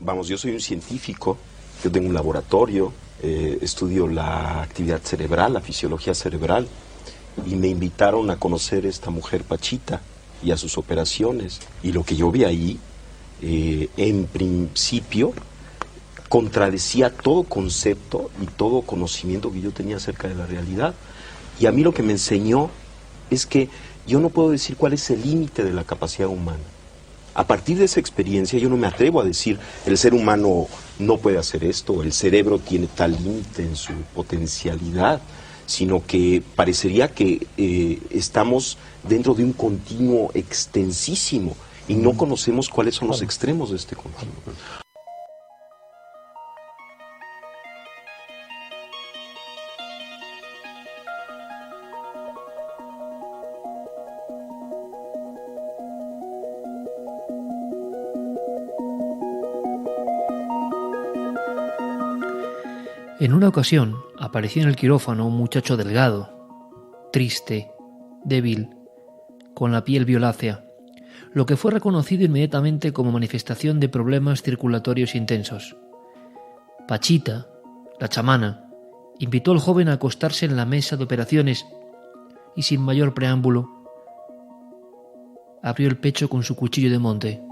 vamos, yo soy un científico, yo tengo un laboratorio, estudio la actividad cerebral, la fisiología cerebral, y me invitaron a conocer a esta mujer Pachita y a sus operaciones. Y lo que yo vi ahí, en principio, contradecía todo concepto y todo conocimiento que yo tenía acerca de la realidad. Y a mí lo que me enseñó es que yo no puedo decir cuál es el límite de la capacidad humana. A partir de esa experiencia yo no me atrevo a decir el ser humano no puede hacer esto, el cerebro tiene tal límite en su potencialidad, sino que parecería que estamos dentro de un continuo extensísimo y no conocemos cuáles son los extremos de este continuo. En una ocasión apareció en el quirófano un muchacho delgado, triste, débil, con la piel violácea, lo que fue reconocido inmediatamente como manifestación de problemas circulatorios intensos. Pachita, la chamana, invitó al joven a acostarse en la mesa de operaciones y sin mayor preámbulo abrió el pecho con su cuchillo de monte.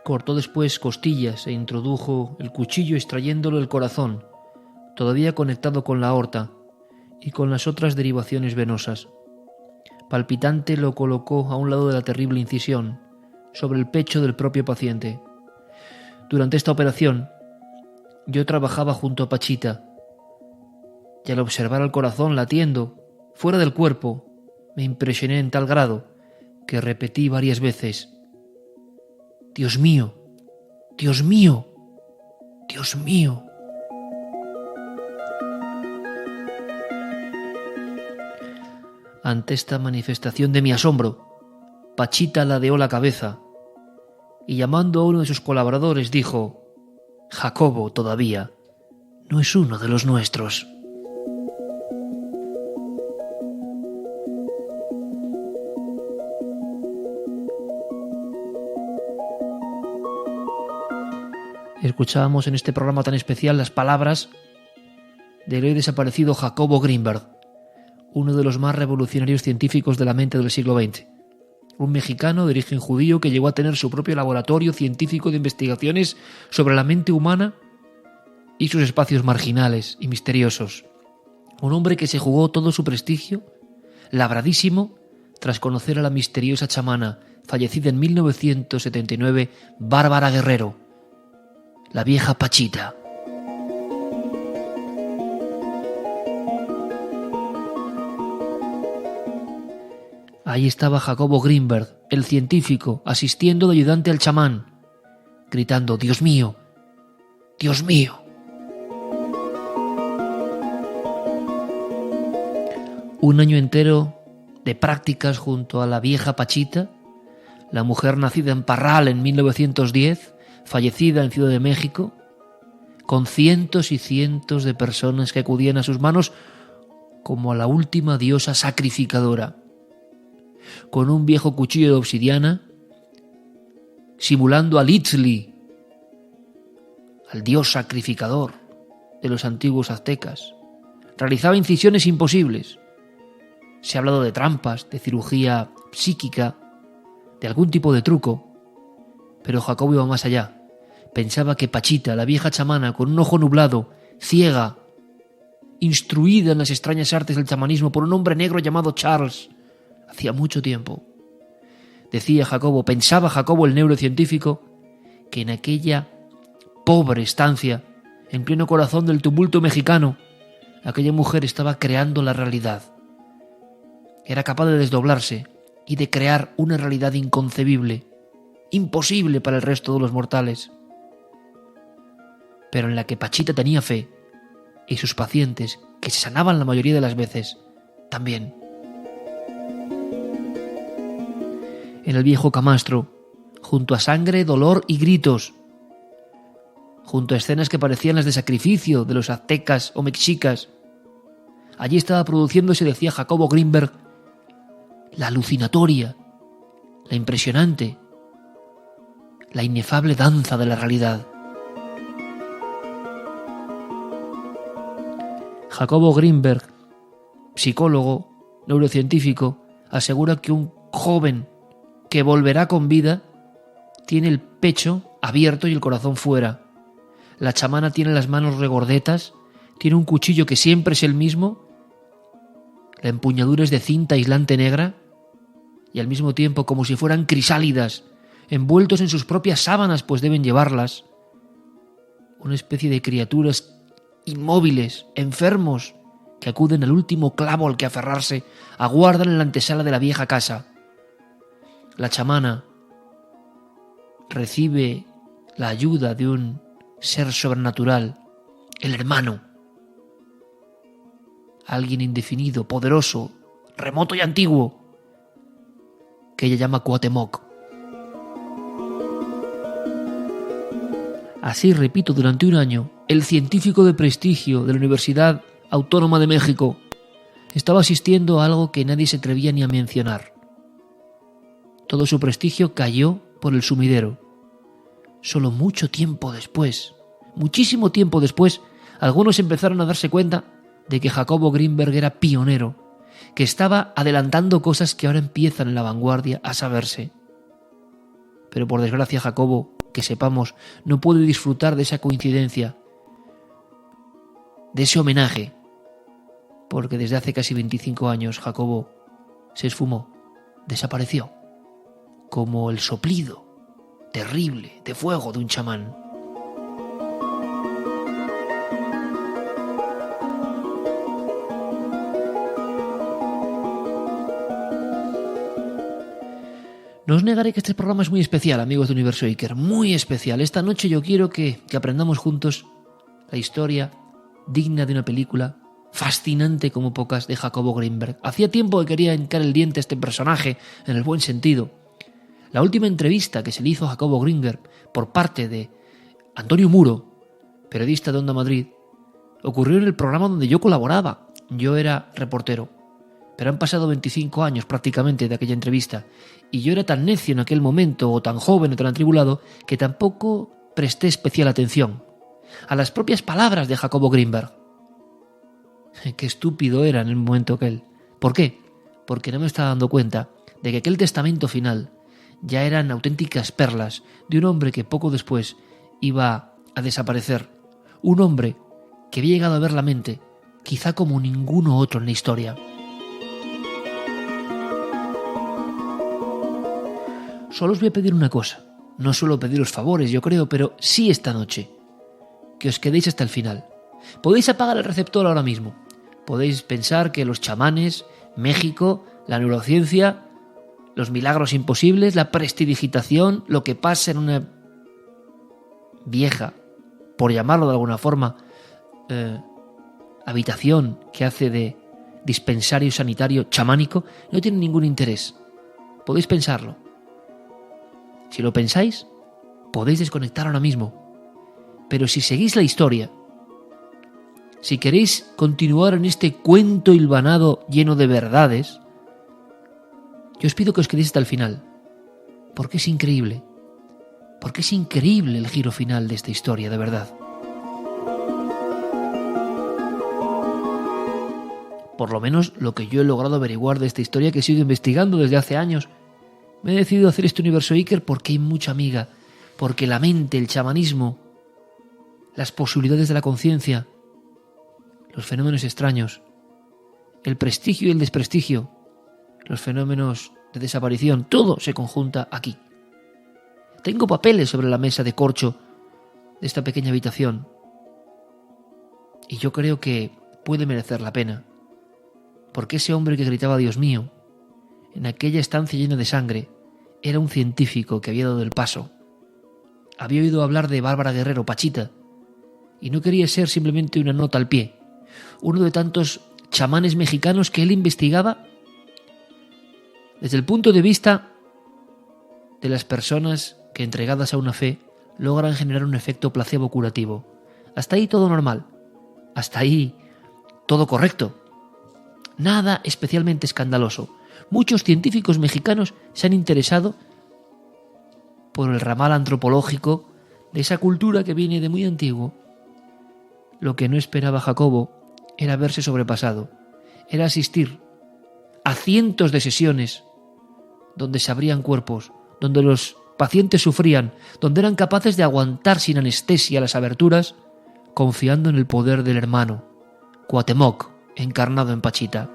Cortó después costillas e introdujo el cuchillo extrayéndolo del corazón, todavía conectado con la aorta y con las otras derivaciones venosas. Palpitante lo colocó a un lado de la terrible incisión, sobre el pecho del propio paciente. Durante esta operación, yo trabajaba junto a Pachita, y al observar el corazón latiendo, fuera del cuerpo, me impresioné en tal grado que repetí varias veces: «Dios mío, Dios mío, Dios mío». Ante esta manifestación de mi asombro, Pachita ladeó la cabeza y, llamando a uno de sus colaboradores, dijo: «Jacobo todavía no es uno de los nuestros». Escuchábamos en este programa tan especial las palabras del hoy desaparecido Jacobo Grinberg, uno de los más revolucionarios científicos de la mente del siglo XX. Un mexicano de origen judío que llegó a tener su propio laboratorio científico de investigaciones sobre la mente humana y sus espacios marginales y misteriosos. Un hombre que se jugó todo su prestigio, labradísimo, tras conocer a la misteriosa chamana, fallecida en 1979, Bárbara Guerrero, la vieja Pachita. Ahí estaba Jacobo Grinberg, el científico, asistiendo de ayudante al chamán, gritando: «Dios mío, Dios mío». Un año entero de prácticas junto a la vieja Pachita, la mujer nacida en Parral en 1910, fallecida en Ciudad de México, con cientos y cientos de personas que acudían a sus manos como a la última diosa sacrificadora, con un viejo cuchillo de obsidiana, simulando al Itzli, al dios sacrificador de los antiguos aztecas. Realizaba incisiones imposibles. Se ha hablado de trampas, de cirugía psíquica, de algún tipo de truco, pero Jacobo iba más allá. Pensaba que Pachita, la vieja chamana, con un ojo nublado, ciega, instruida en las extrañas artes del chamanismo por un hombre negro llamado Charles, hacía mucho tiempo. Decía Jacobo, pensaba Jacobo el neurocientífico, que en aquella pobre estancia, en pleno corazón del tumulto mexicano, aquella mujer estaba creando la realidad. Era capaz de desdoblarse y de crear una realidad inconcebible, imposible para el resto de los mortales, pero en la que Pachita tenía fe, y sus pacientes, que se sanaban la mayoría de las veces, también. En el viejo camastro, junto a sangre, dolor y gritos, junto a escenas que parecían las de sacrificio de los aztecas o mexicas, allí estaba produciéndose, decía Jacobo Grinberg, la alucinatoria, la impresionante, la inefable danza de la realidad. Jacobo Greenberg, psicólogo, neurocientífico, asegura que un joven que volverá con vida tiene el pecho abierto y el corazón fuera. La chamana tiene las manos regordetas, tiene un cuchillo que siempre es el mismo, la empuñadura es de cinta aislante negra y al mismo tiempo como si fueran crisálidas, envueltos en sus propias sábanas, pues deben llevarlas. Una especie de criaturas inmóviles, enfermos, que acuden al último clavo al que aferrarse, aguardan en la antesala de la vieja casa. La chamana recibe la ayuda de un ser sobrenatural, el hermano, alguien indefinido, poderoso, remoto y antiguo, que ella llama Cuauhtémoc. Así, repito, durante un año, el científico de prestigio de la Universidad Autónoma de México estaba asistiendo a algo que nadie se atrevía ni a mencionar. Todo su prestigio cayó por el sumidero. Solo mucho tiempo después, muchísimo tiempo después, algunos empezaron a darse cuenta de que Jacobo Greenberg era pionero, que estaba adelantando cosas que ahora empiezan en la vanguardia a saberse. Pero por desgracia Jacobo, que sepamos, no puede disfrutar de esa coincidencia, de ese homenaje, porque desde hace casi 25 años Jacobo se esfumó, desapareció, como el soplido terrible de fuego de un chamán. No os negaré que este programa es muy especial, amigos de Universo Iker, muy especial. Esta noche yo quiero que aprendamos juntos la historia digna de una película fascinante como pocas de Jacobo Greenberg. Hacía tiempo que quería hincar el diente a este personaje, en el buen sentido. La última entrevista que se le hizo a Jacobo Greenberg por parte de Antonio Muro, periodista de Onda Madrid, ocurrió en el programa donde yo colaboraba. Yo era reportero. Pero han pasado 25 años prácticamente de aquella entrevista y yo era tan necio en aquel momento, o tan joven o tan atribulado, que tampoco presté especial atención a las propias palabras de Jacobo Greenberg. Qué estúpido era en el momento aquel. ¿Por qué? Porque no me estaba dando cuenta de que aquel testamento final ya eran auténticas perlas de un hombre que poco después iba a desaparecer. Un hombre que había llegado a ver la mente, quizá como ninguno otro en la historia. Solo os voy a pedir una cosa. No suelo pediros favores, yo creo, pero sí esta noche. Que os quedéis hasta el final. Podéis apagar el receptor ahora mismo. Podéis pensar que los chamanes, México, la neurociencia, los milagros imposibles, la prestidigitación, lo que pasa en una vieja, por llamarlo de alguna forma, habitación que hace de dispensario sanitario chamánico, no tiene ningún interés. Podéis pensarlo. Si lo pensáis, podéis desconectar ahora mismo. Pero si seguís la historia, si queréis continuar en este cuento hilvanado lleno de verdades, yo os pido que os quedéis hasta el final, porque es increíble. Porque es increíble el giro final de esta historia, de verdad. Por lo menos lo que yo he logrado averiguar de esta historia que sigo investigando desde hace años. Me he decidido hacer este Universo Iker porque hay mucha amiga, porque la mente, el chamanismo, las posibilidades de la conciencia, los fenómenos extraños, el prestigio y el desprestigio, los fenómenos de desaparición, todo se conjunta aquí. Tengo papeles sobre la mesa de corcho de esta pequeña habitación y yo creo que puede merecer la pena, porque ese hombre que gritaba Dios mío en aquella estancia llena de sangre era un científico que había dado el paso. Había oído hablar de Bárbara Guerrero, Pachita, y no quería ser simplemente una nota al pie, uno de tantos chamanes mexicanos que él investigaba desde el punto de vista de las personas que, entregadas a una fe, logran generar un efecto placebo curativo. Hasta ahí todo normal, hasta ahí todo correcto, nada especialmente escandaloso. Muchos científicos mexicanos se han interesado por el ramal antropológico de esa cultura que viene de muy antiguo. Lo que no esperaba Jacobo era verse sobrepasado, era asistir a cientos de sesiones donde se abrían cuerpos, donde los pacientes sufrían, donde eran capaces de aguantar sin anestesia las aberturas, confiando en el poder del hermano, Cuauhtémoc, encarnado en Pachita.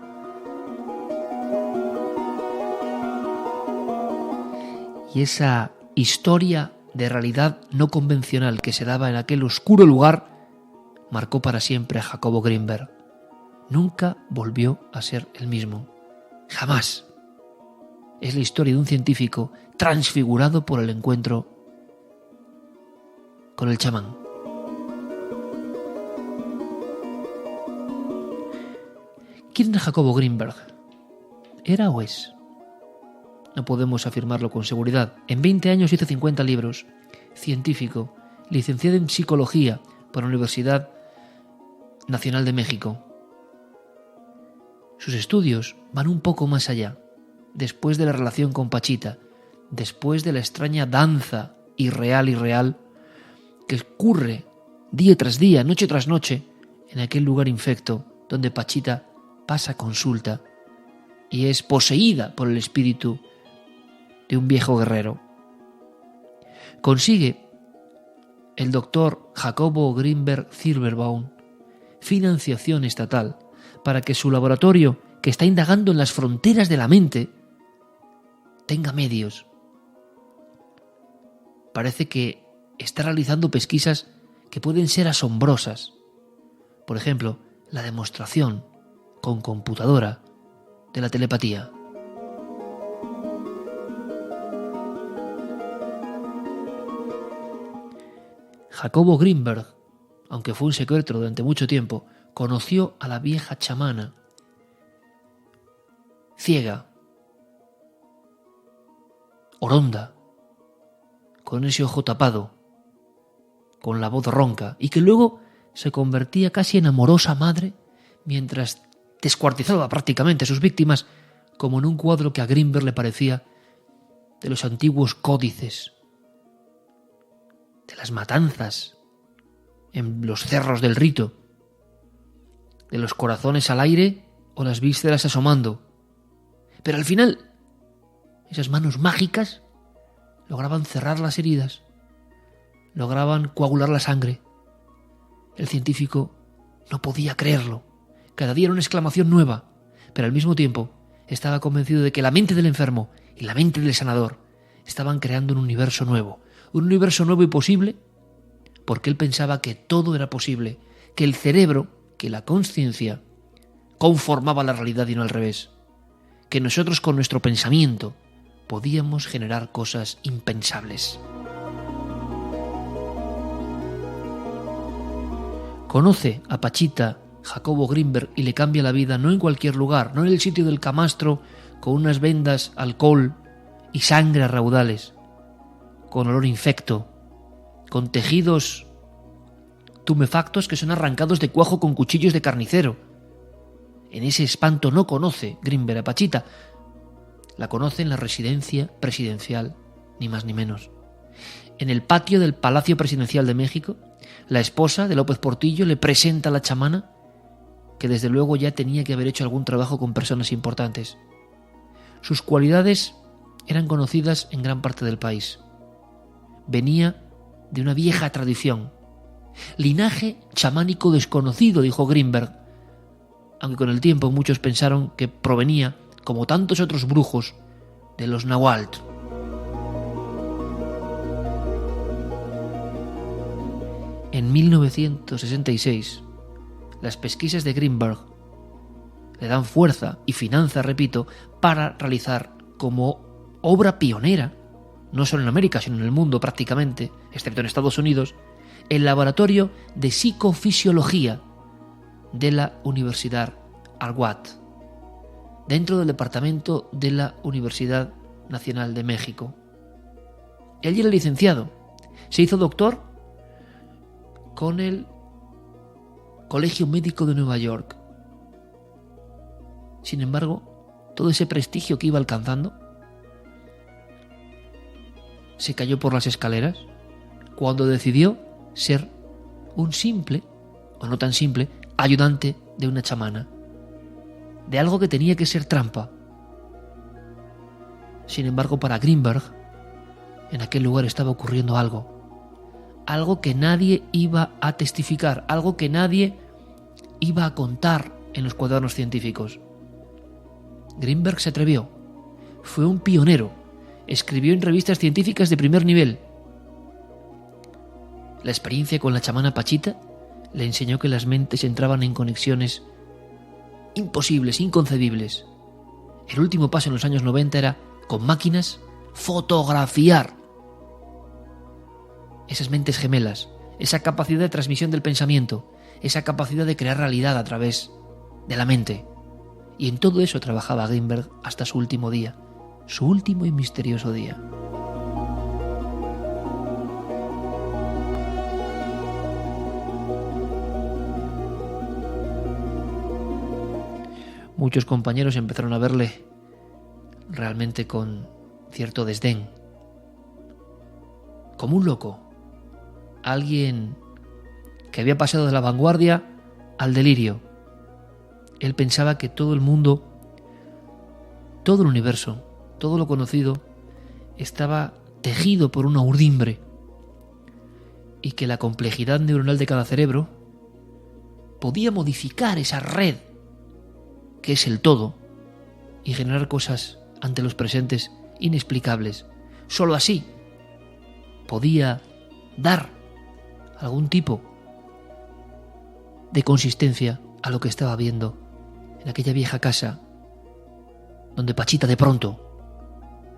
Y esa historia de realidad no convencional que se daba en aquel oscuro lugar marcó para siempre a Jacobo Grinberg. Nunca volvió a ser el mismo. Jamás. Es la historia de un científico transfigurado por el encuentro con el chamán. ¿Quién era Jacobo Grinberg? ¿Era o es? No podemos afirmarlo con seguridad. En 20 años hizo 50 libros. Científico, licenciado en Psicología por la Universidad Nacional de México. Sus estudios van un poco más allá. Después de la relación con Pachita, después de la extraña danza irreal que ocurre día tras día, noche tras noche, en aquel lugar infecto donde Pachita pasa consulta y es poseída por el espíritu de un viejo guerrero. Consigue el doctor Jacobo Grinberg Zilberbaum financiación estatal para que su laboratorio, que está indagando en las fronteras de la mente, tenga medios. Parece que está realizando pesquisas que pueden ser asombrosas. Por ejemplo, la demostración con computadora de la telepatía. Jacobo Grinberg, aunque fue un secreto durante mucho tiempo, conoció a la vieja chamana, ciega, oronda, con ese ojo tapado, con la voz ronca, y que luego se convertía casi en amorosa madre mientras descuartizaba prácticamente a sus víctimas, como en un cuadro que a Grinberg le parecía de los antiguos códices, de las matanzas en los cerros del rito, de los corazones al aire o las vísceras asomando. Pero al final, esas manos mágicas lograban cerrar las heridas, lograban coagular la sangre. El científico no podía creerlo. Cada día era una exclamación nueva, pero al mismo tiempo estaba convencido de que la mente del enfermo y la mente del sanador estaban creando un universo nuevo y posible, porque él pensaba que todo era posible, que el cerebro, que la consciencia, conformaba la realidad y no al revés, que nosotros con nuestro pensamiento podíamos generar cosas impensables. Conoce a Pachita Jacobo Grinberg y le cambia la vida, no en cualquier lugar, no en el sitio del camastro con unas vendas, alcohol y sangre a raudales, con olor infecto, con tejidos tumefactos que son arrancados de cuajo con cuchillos de carnicero. En ese espanto no conoce Grinberg a Pachita, la conoce en la residencia presidencial, ni más ni menos. En el patio del Palacio Presidencial de México, la esposa de López Portillo le presenta a la chamana, que desde luego ya tenía que haber hecho algún trabajo con personas importantes. Sus cualidades eran conocidas en gran parte del país. Venía de una vieja tradición. Linaje chamánico desconocido, dijo Grinberg, aunque con el tiempo muchos pensaron que provenía, como tantos otros brujos, de los Nahuatl. En 1966, las pesquisas de Grinberg le dan fuerza y finanza, repito, para realizar como obra pionera, no solo en América, sino en el mundo prácticamente, excepto en Estados Unidos, el laboratorio de psicofisiología de la Universidad Harvard, dentro del departamento de la Universidad Nacional de México. Él era licenciado, se hizo doctor con el Colegio Médico de Nueva York. Sin embargo, todo ese prestigio que iba alcanzando se cayó por las escaleras cuando decidió ser un simple, o no tan simple, ayudante de una chamana, de algo que tenía que ser trampa. Sin embargo, para Grinberg, en aquel lugar estaba ocurriendo algo que nadie iba a testificar, algo que nadie iba a contar en los cuadernos científicos. Grinberg se atrevió, fue un pionero, escribió en revistas científicas de primer nivel. La experiencia con la chamana Pachita le enseñó que las mentes entraban en conexiones imposibles, inconcebibles. El último paso en los años 90 era, con máquinas, fotografiar esas mentes gemelas, esa capacidad de transmisión del pensamiento, esa capacidad de crear realidad a través de la mente. Y en todo eso trabajaba Grinberg hasta su último día, su último y misterioso día. Muchos compañeros empezaron a verle realmente con cierto desdén, como un loco, alguien que había pasado de la vanguardia al delirio. Él pensaba que todo el mundo, todo el universo, todo lo conocido, estaba tejido por una urdimbre y que la complejidad neuronal de cada cerebro podía modificar esa red que es el todo y generar cosas ante los presentes inexplicables. Solo así podía dar algún tipo de consistencia a lo que estaba viendo en aquella vieja casa, donde Pachita de pronto,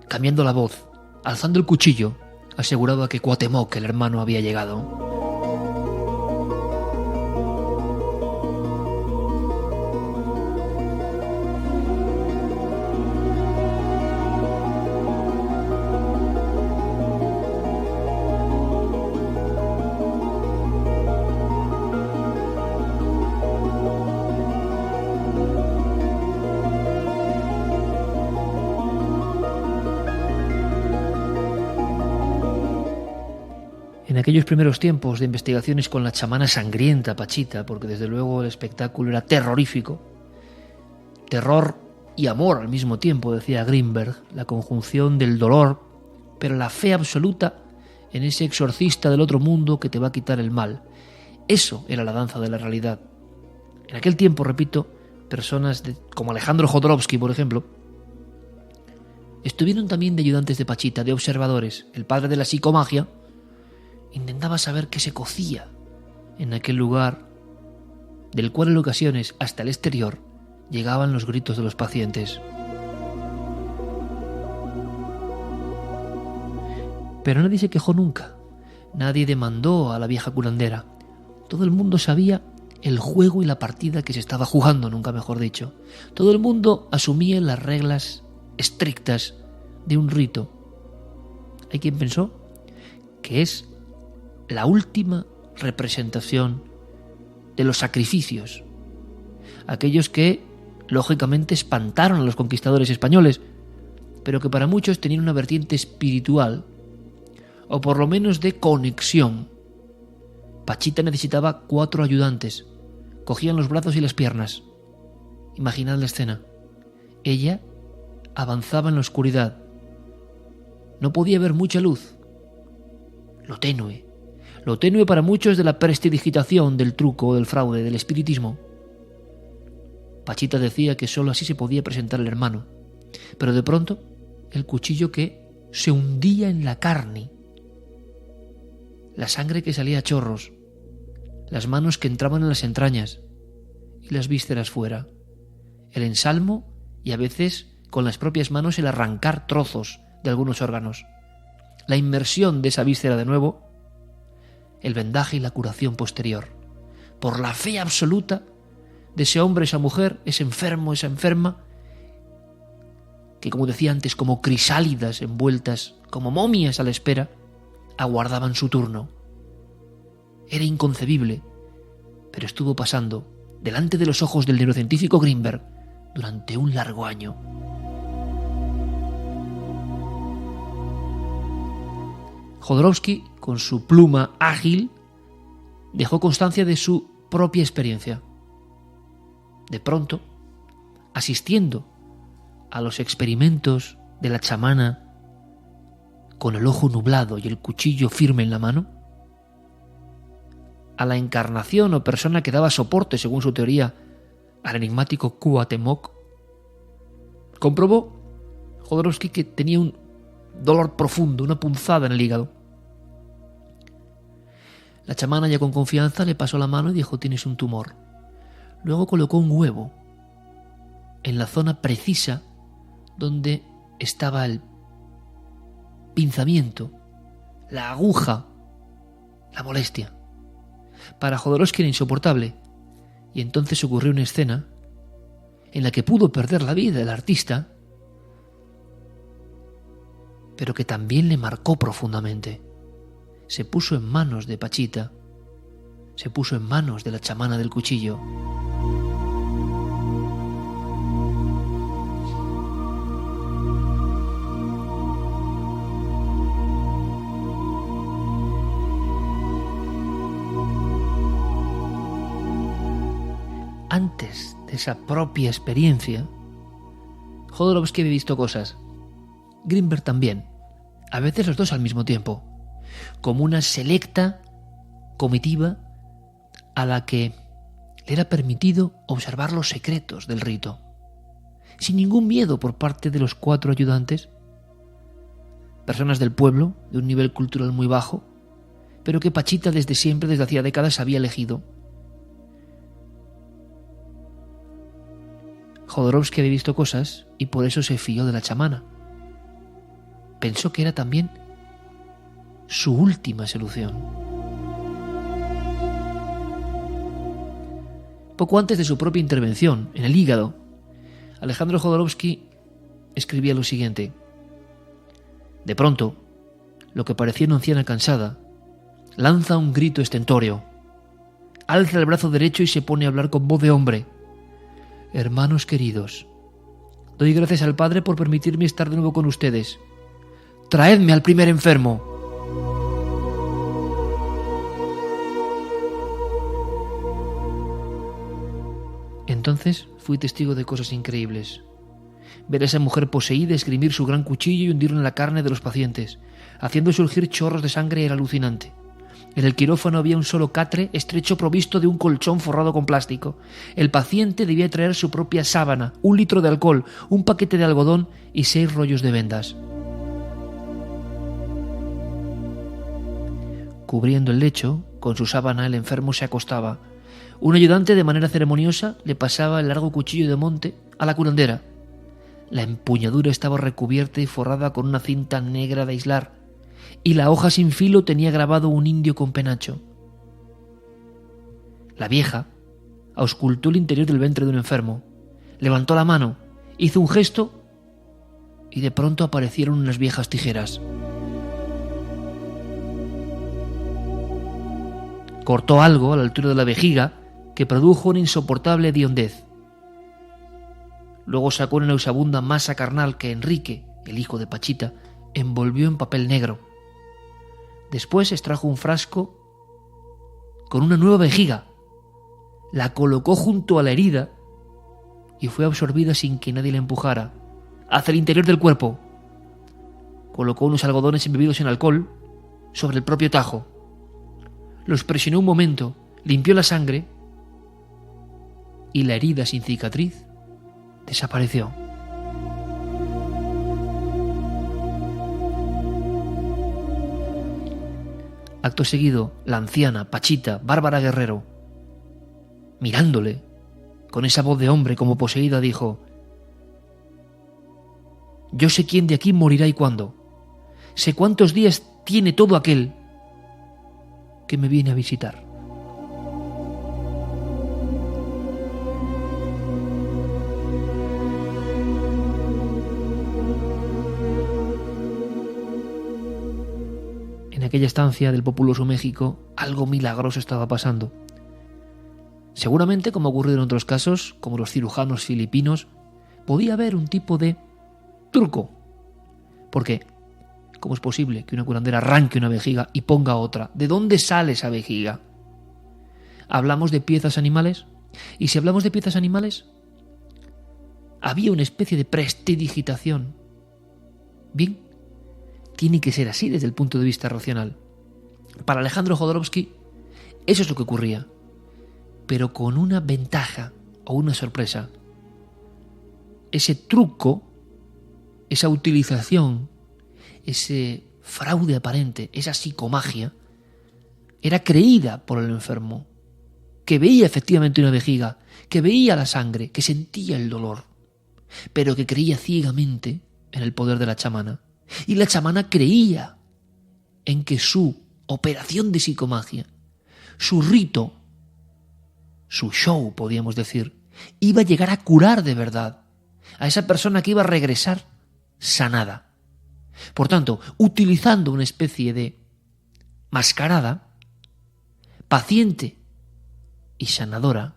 cambiando la voz, alzando el cuchillo, aseguraba que Cuauhtémoc, el hermano, había llegado. En aquellos primeros tiempos de investigaciones con la chamana sangrienta Pachita, porque desde luego el espectáculo era terrorífico, terror y amor al mismo tiempo, decía Grinberg, la conjunción del dolor, pero la fe absoluta en ese exorcista del otro mundo que te va a quitar el mal. Eso era la danza de la realidad. En aquel tiempo, repito, personas como Alejandro Jodorowsky, por ejemplo, estuvieron también de ayudantes de Pachita, de observadores. El padre de la psicomagia intentaba saber qué se cocía en aquel lugar, del cual en ocasiones hasta el exterior llegaban los gritos de los pacientes. Pero nadie se quejó nunca, nadie demandó a la vieja curandera. Todo el mundo sabía el juego y la partida que se estaba jugando, nunca mejor dicho. Todo el mundo asumía las reglas estrictas de un rito. Hay quien pensó que es la última representación de los sacrificios, aquellos que lógicamente espantaron a los conquistadores españoles, pero que para muchos tenían una vertiente espiritual, o por lo menos de conexión. Pachita necesitaba 4 ayudantes, cogían los brazos y las piernas. Imaginad la escena. Ella avanzaba en la oscuridad. No podía ver mucha luz. Lo tenue para muchos de la prestidigitación, del truco, del fraude, del espiritismo. Pachita decía que sólo así se podía presentar el hermano, pero de pronto el cuchillo que se hundía en la carne, la sangre que salía a chorros, las manos que entraban en las entrañas y las vísceras fuera, el ensalmo y a veces con las propias manos el arrancar trozos de algunos órganos, la inmersión de esa víscera de nuevo, el vendaje y la curación posterior, por la fe absoluta de ese hombre, esa mujer, ese enfermo, esa enferma, que, como decía antes, como crisálidas envueltas, como momias a la espera, aguardaban su turno. Era inconcebible, pero estuvo pasando delante de los ojos del neurocientífico Grinberg durante un largo año. Jodorowsky, con su pluma ágil, dejó constancia de su propia experiencia. De pronto, asistiendo a los experimentos de la chamana con el ojo nublado y el cuchillo firme en la mano, a la encarnación o persona que daba soporte, según su teoría, al enigmático Cuauhtémoc, comprobó Jodorowsky que tenía un dolor profundo, una punzada en el hígado. La chamana, ya con confianza, le pasó la mano y dijo: tienes un tumor. Luego colocó un huevo en la zona precisa donde estaba el pinzamiento, la aguja, la molestia. Para Jodorowsky era insoportable, y entonces ocurrió una escena en la que pudo perder la vida el artista, pero que también le marcó profundamente. Se puso en manos de Pachita, se puso en manos de la chamana del cuchillo. Antes de esa propia experiencia, Jodorowsky había visto cosas. Greenberg también, a veces los dos al mismo tiempo, como una selecta comitiva a la que le era permitido observar los secretos del rito, sin ningún miedo por parte de los 4 ayudantes, personas del pueblo, de un nivel cultural muy bajo, pero que Pachita desde siempre, desde hacía décadas, había elegido. Jodorowsky había visto cosas y por eso se fió de la chamana. Pensó que era también su última solución. Poco antes de su propia intervención, en el hígado, Alejandro Jodorowsky escribía lo siguiente: de pronto, lo que parecía una anciana cansada, lanza un grito estentórea, alza el brazo derecho y se pone a hablar con voz de hombre. Hermanos queridos, doy gracias al Padre por permitirme estar de nuevo con ustedes. Traedme al primer enfermo. Entonces fui testigo de cosas increíbles. Ver a esa mujer poseída esgrimir su gran cuchillo y hundirlo en la carne de los pacientes, haciendo surgir chorros de sangre, era alucinante. En el quirófano había un solo catre estrecho provisto de un colchón forrado con plástico. El paciente debía traer su propia sábana, 1 litro de alcohol, un paquete de algodón y 6 rollos de vendas. Cubriendo el lecho, con su sábana, el enfermo se acostaba. Un ayudante, de manera ceremoniosa, le pasaba el largo cuchillo de monte a la curandera. La empuñadura estaba recubierta y forrada con una cinta negra de aislar, y la hoja sin filo tenía grabado un indio con penacho. La vieja auscultó el interior del vientre de un enfermo, levantó la mano, hizo un gesto y de pronto aparecieron unas viejas tijeras. Cortó algo a la altura de la vejiga que produjo una insoportable hediondez. Luego sacó una nauseabunda masa carnal que Enrique, el hijo de Pachita, envolvió en papel negro. Después extrajo un frasco con una nueva vejiga, la colocó junto a la herida y fue absorbida sin que nadie la empujara, hacia el interior del cuerpo. Colocó unos algodones embebidos en alcohol sobre el propio tajo. Los presionó un momento, limpió la sangre y la herida sin cicatriz desapareció. Acto seguido, la anciana, Pachita, Bárbara Guerrero, mirándole con esa voz de hombre como poseída, dijo: yo sé quién de aquí morirá y cuándo. Sé cuántos días tiene todo aquel que me viene a visitar. En aquella estancia del populoso México, algo milagroso estaba pasando. Seguramente, como ha ocurrido en otros casos, como los cirujanos filipinos, podía haber un tipo de truco. Porque ¿Cómo es posible que una curandera arranque una vejiga y ponga otra? ¿De dónde sale esa vejiga? ¿Hablamos de piezas animales? Y si hablamos de piezas animales, había una especie de prestidigitación. Bien, tiene que ser así desde el punto de vista racional. Para Alejandro Jodorowsky, eso es lo que ocurría, pero con una ventaja o una sorpresa. Ese truco, esa utilización, ese fraude aparente, esa psicomagia, era creída por el enfermo, que veía efectivamente una vejiga, que veía la sangre, que sentía el dolor, pero que creía ciegamente en el poder de la chamana. Y la chamana creía en que su operación de psicomagia, su rito, su show, podríamos decir, iba a llegar a curar de verdad a esa persona que iba a regresar sanada. Por tanto, utilizando una especie de mascarada, paciente y sanadora,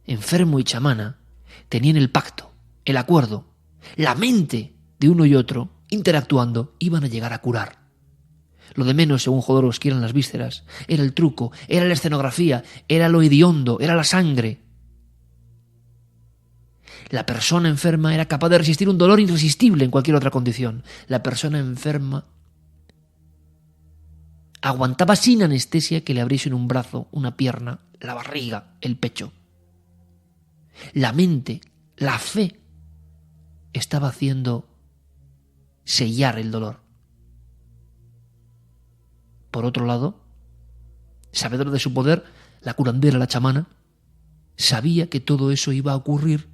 enfermo y chamana, tenían el pacto, el acuerdo, la mente de uno y otro, interactuando, iban a llegar a curar. Lo de menos, según Jodorowsky, eran las vísceras, era el truco, era la escenografía, era lo hediondo, era la sangre. La persona enferma era capaz de resistir un dolor irresistible en cualquier otra condición. La persona enferma aguantaba sin anestesia que le abriesen un brazo, una pierna, la barriga, el pecho. La mente, la fe, estaba haciendo sellar el dolor. Por otro lado, sabedora de su poder, la curandera, la chamana, sabía que todo eso iba a ocurrir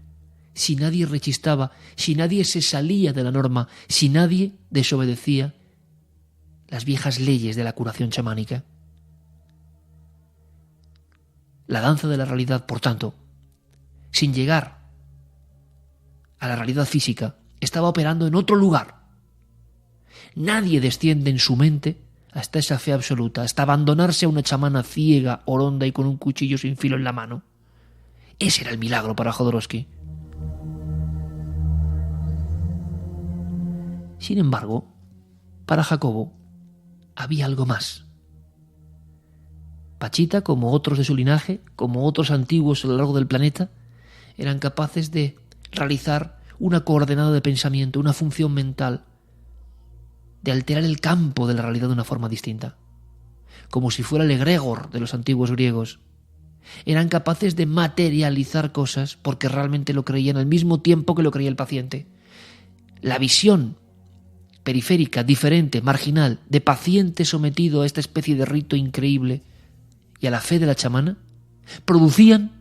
si nadie rechistaba, si nadie se salía de la norma, si nadie desobedecía las viejas leyes de la curación chamánica. La danza de la realidad, por tanto, sin llegar a la realidad física, estaba operando en otro lugar. Nadie desciende en su mente hasta esa fe absoluta, hasta abandonarse a una chamana ciega, oronda y con un cuchillo sin filo en la mano. Ese era el milagro para Jodorowsky. Sin embargo, para Jacobo había algo más. Pachita, como otros de su linaje, como otros antiguos a lo largo del planeta, eran capaces de realizar una coordenada de pensamiento, una función mental, de alterar el campo de la realidad de una forma distinta. Como si fuera el egregor de los antiguos griegos. Eran capaces de materializar cosas porque realmente lo creían al mismo tiempo que lo creía el paciente. La visión periférica, diferente, marginal, de paciente sometido a esta especie de rito increíble y a la fe de la chamana, producían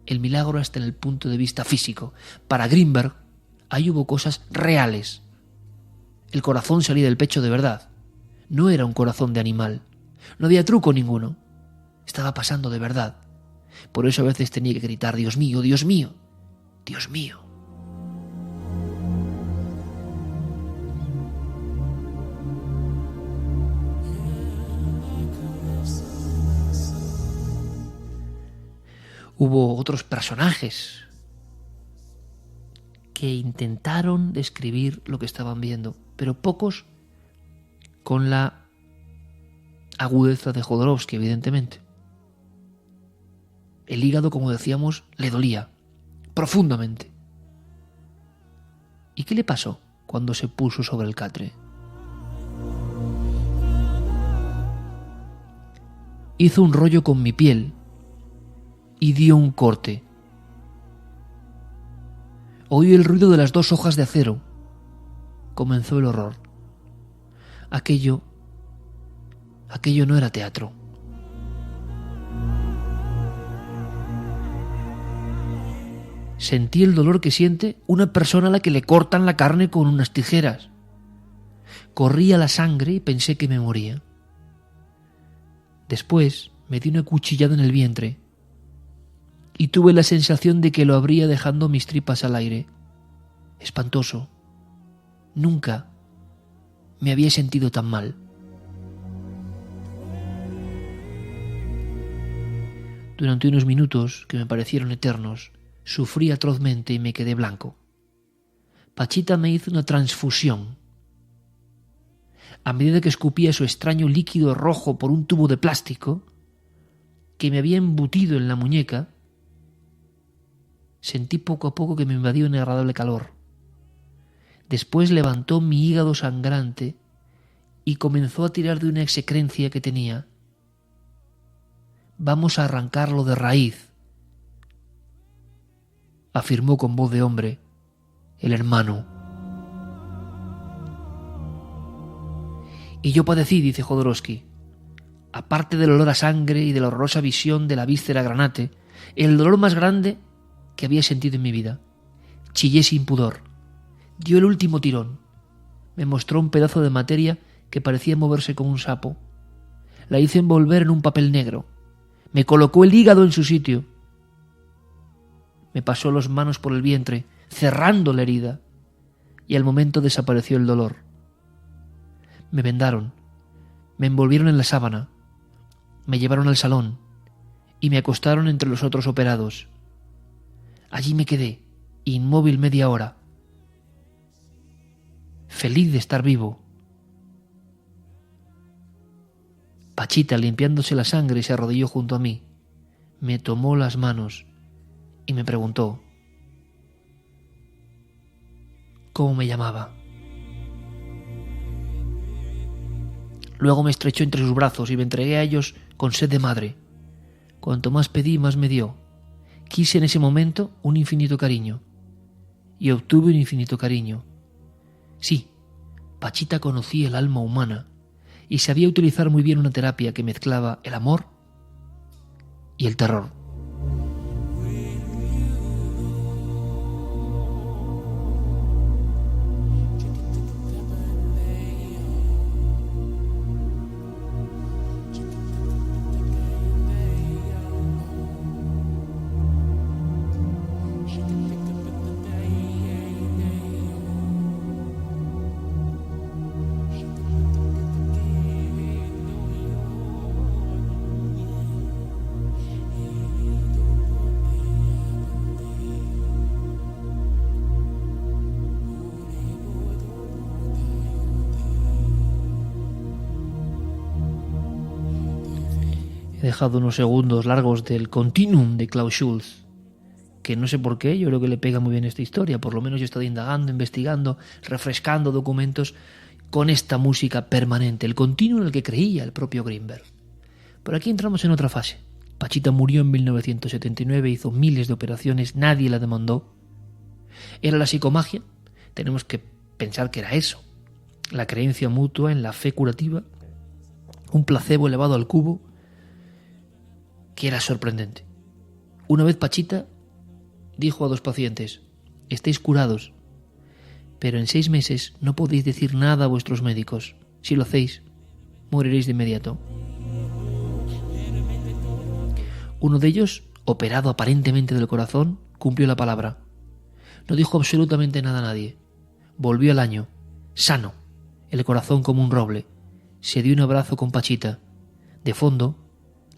el milagro hasta en el punto de vista físico. Para Grinberg, ahí hubo cosas reales. El corazón salía del pecho de verdad. No era un corazón de animal. No había truco ninguno. Estaba pasando de verdad. Por eso a veces tenía que gritar: Dios mío, Dios mío, Dios mío. Hubo otros personajes que intentaron describir lo que estaban viendo, pero pocos con la agudeza de Jodorowsky, evidentemente. El hígado, como decíamos, le dolía profundamente. ¿Y qué le pasó cuando se puso sobre el catre? Hizo un rollo con mi piel y dio un corte. Oí el ruido de las 2 hojas de acero. Comenzó el horror. Aquello no era teatro. Sentí el dolor que siente una persona a la que le cortan la carne con unas tijeras. Corría la sangre y pensé que me moría. Después me di una cuchillada en el vientre y tuve la sensación de que lo abría dejando mis tripas al aire. Espantoso. Nunca me había sentido tan mal. Durante unos minutos, que me parecieron eternos, sufrí atrozmente y me quedé blanco. Pachita me hizo una transfusión. a medida que escupía su extraño líquido rojo por un tubo de plástico que me había embutido en la muñeca, sentí poco a poco que me invadía un agradable calor. Después levantó mi hígado sangrante y comenzó a tirar de una execrencia que tenía. «Vamos a arrancarlo de raíz», afirmó con voz de hombre el hermano. «Y yo padecí», dice Jodorowsky, aparte del olor a sangre y de la horrorosa visión de la víscera granate, el dolor más grande que había sentido en mi vida. Chillé sin pudor. Dio el último tirón. Me mostró un pedazo de materia que parecía moverse como un sapo. La hizo envolver en un papel negro. Me colocó el hígado en su sitio. Me pasó las manos por el vientre, cerrando la herida, y al momento desapareció el dolor. Me vendaron, me envolvieron en la sábana, me llevaron al salón y me acostaron entre los otros operados. Allí me quedé, inmóvil media hora, feliz de estar vivo. Pachita, limpiándose la sangre, se arrodilló junto a mí, me tomó las manos y me preguntó cómo me llamaba. Luego me estrechó entre sus brazos y me entregué a ellos con sed de madre. Cuanto más pedí, más me dio. Quise en ese momento un infinito cariño y obtuve un infinito cariño. Sí, Pachita conocía el alma humana y sabía utilizar muy bien una terapia que mezclaba el amor y el terror. He dejado unos segundos largos del Continuum de Klaus Schulze, que no sé por qué, yo creo que le pega muy bien esta historia. Por lo menos yo he estado indagando, investigando, refrescando documentos con esta música permanente, el continuum en el que creía el propio Greenberg. Pero aquí entramos en otra fase. Pachita murió en 1979, hizo miles de operaciones, nadie la demandó. ¿Era la psicomagia? Tenemos que pensar que era eso. La creencia mutua en la fe curativa, un placebo elevado al cubo, que era sorprendente. Una vez Pachita dijo a 2 pacientes: estáis curados, pero en 6 meses no podéis decir nada a vuestros médicos. Si lo hacéis, moriréis de inmediato. Uno de ellos, operado aparentemente del corazón, cumplió la palabra. No dijo absolutamente nada a nadie. Volvió al año, sano, el corazón como un roble. Se dio un abrazo con Pachita. De fondo,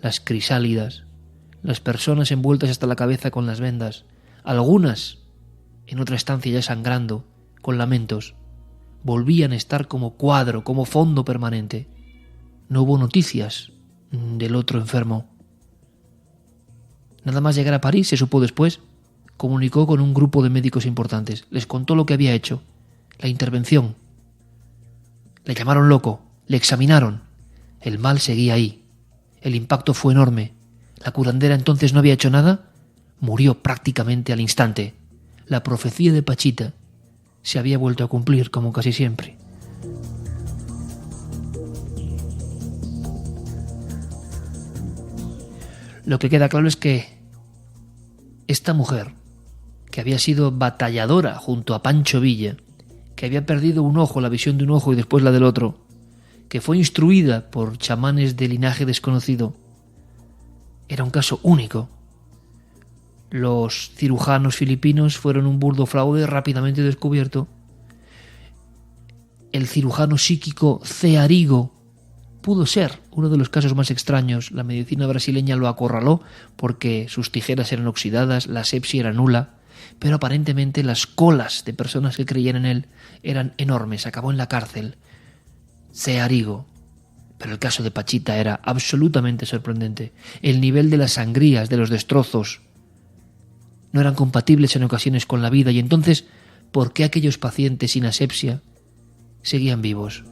las crisálidas, las personas envueltas hasta la cabeza con las vendas, algunas en otra estancia ya sangrando, con lamentos, volvían a estar como cuadro, como fondo permanente. No hubo noticias del otro enfermo. Nada más llegar a París, se supo después, comunicó con un grupo de médicos importantes. Les contó lo que había hecho, la intervención. Le llamaron loco, le examinaron. El mal seguía ahí. El impacto fue enorme. La curandera entonces no había hecho nada. Murió prácticamente al instante. La profecía de Pachita se había vuelto a cumplir, como casi siempre. Lo que queda claro es que esta mujer, que había sido batalladora junto a Pancho Villa, que había perdido un ojo, la visión de un ojo y después la del otro, que fue instruida por chamanes de linaje desconocido, era un caso único. Los cirujanos filipinos fueron un burdo fraude rápidamente descubierto. El cirujano psíquico C. Arrigo pudo ser uno de los casos más extraños. La medicina brasileña lo acorraló porque sus tijeras eran oxidadas, la sepsia era nula, pero aparentemente las colas de personas que creían en él eran enormes. Acabó en la cárcel. Searigo. Pero el caso de Pachita era absolutamente sorprendente. El nivel de las sangrías, de los destrozos, no eran compatibles en ocasiones con la vida. Y entonces, ¿por qué aquellos pacientes sin asepsia seguían vivos?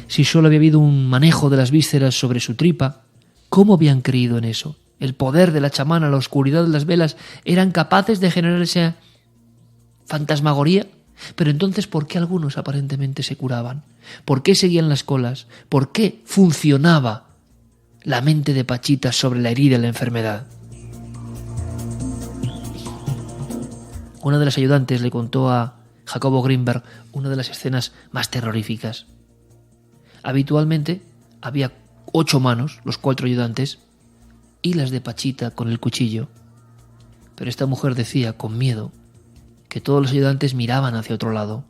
Si solo había habido un manejo de las vísceras sobre su tripa, ¿cómo habían creído en eso? El poder de la chamana, la oscuridad de las velas, ¿eran capaces de generar esa fantasmagoría? Pero entonces, ¿por qué algunos aparentemente se curaban? ¿Por qué seguían las colas? ¿Por qué funcionaba la mente de Pachita sobre la herida y la enfermedad? Una de las ayudantes le contó a Jacobo Greenberg una de las escenas más terroríficas. Habitualmente había 8 manos, los 4 ayudantes, y las de Pachita con el cuchillo. Pero esta mujer decía, con miedo, que todos los ayudantes miraban hacia otro lado.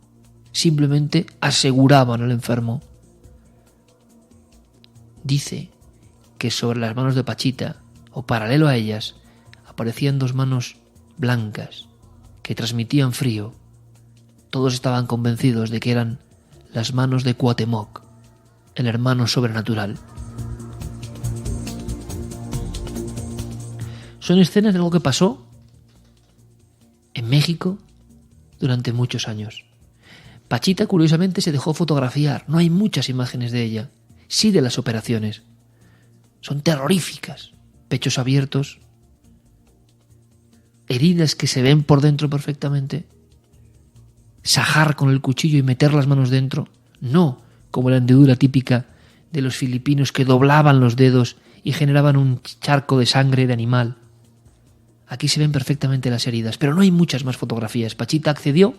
Simplemente aseguraban al enfermo. Dice que sobre las manos de Pachita, o paralelo a ellas, aparecían 2 manos blancas que transmitían frío. Todos estaban convencidos de que eran las manos de Cuauhtémoc, el hermano sobrenatural. Son escenas de algo que pasó en México durante muchos años. Pachita, curiosamente, se dejó fotografiar. No hay muchas imágenes de ella. Sí de las operaciones. Son terroríficas. Pechos abiertos. Heridas que se ven por dentro perfectamente. Sajar con el cuchillo y meter las manos dentro. No como la hendidura típica de los filipinos que doblaban los dedos y generaban un charco de sangre de animal. Aquí se ven perfectamente las heridas, pero no hay muchas más fotografías. Pachita accedió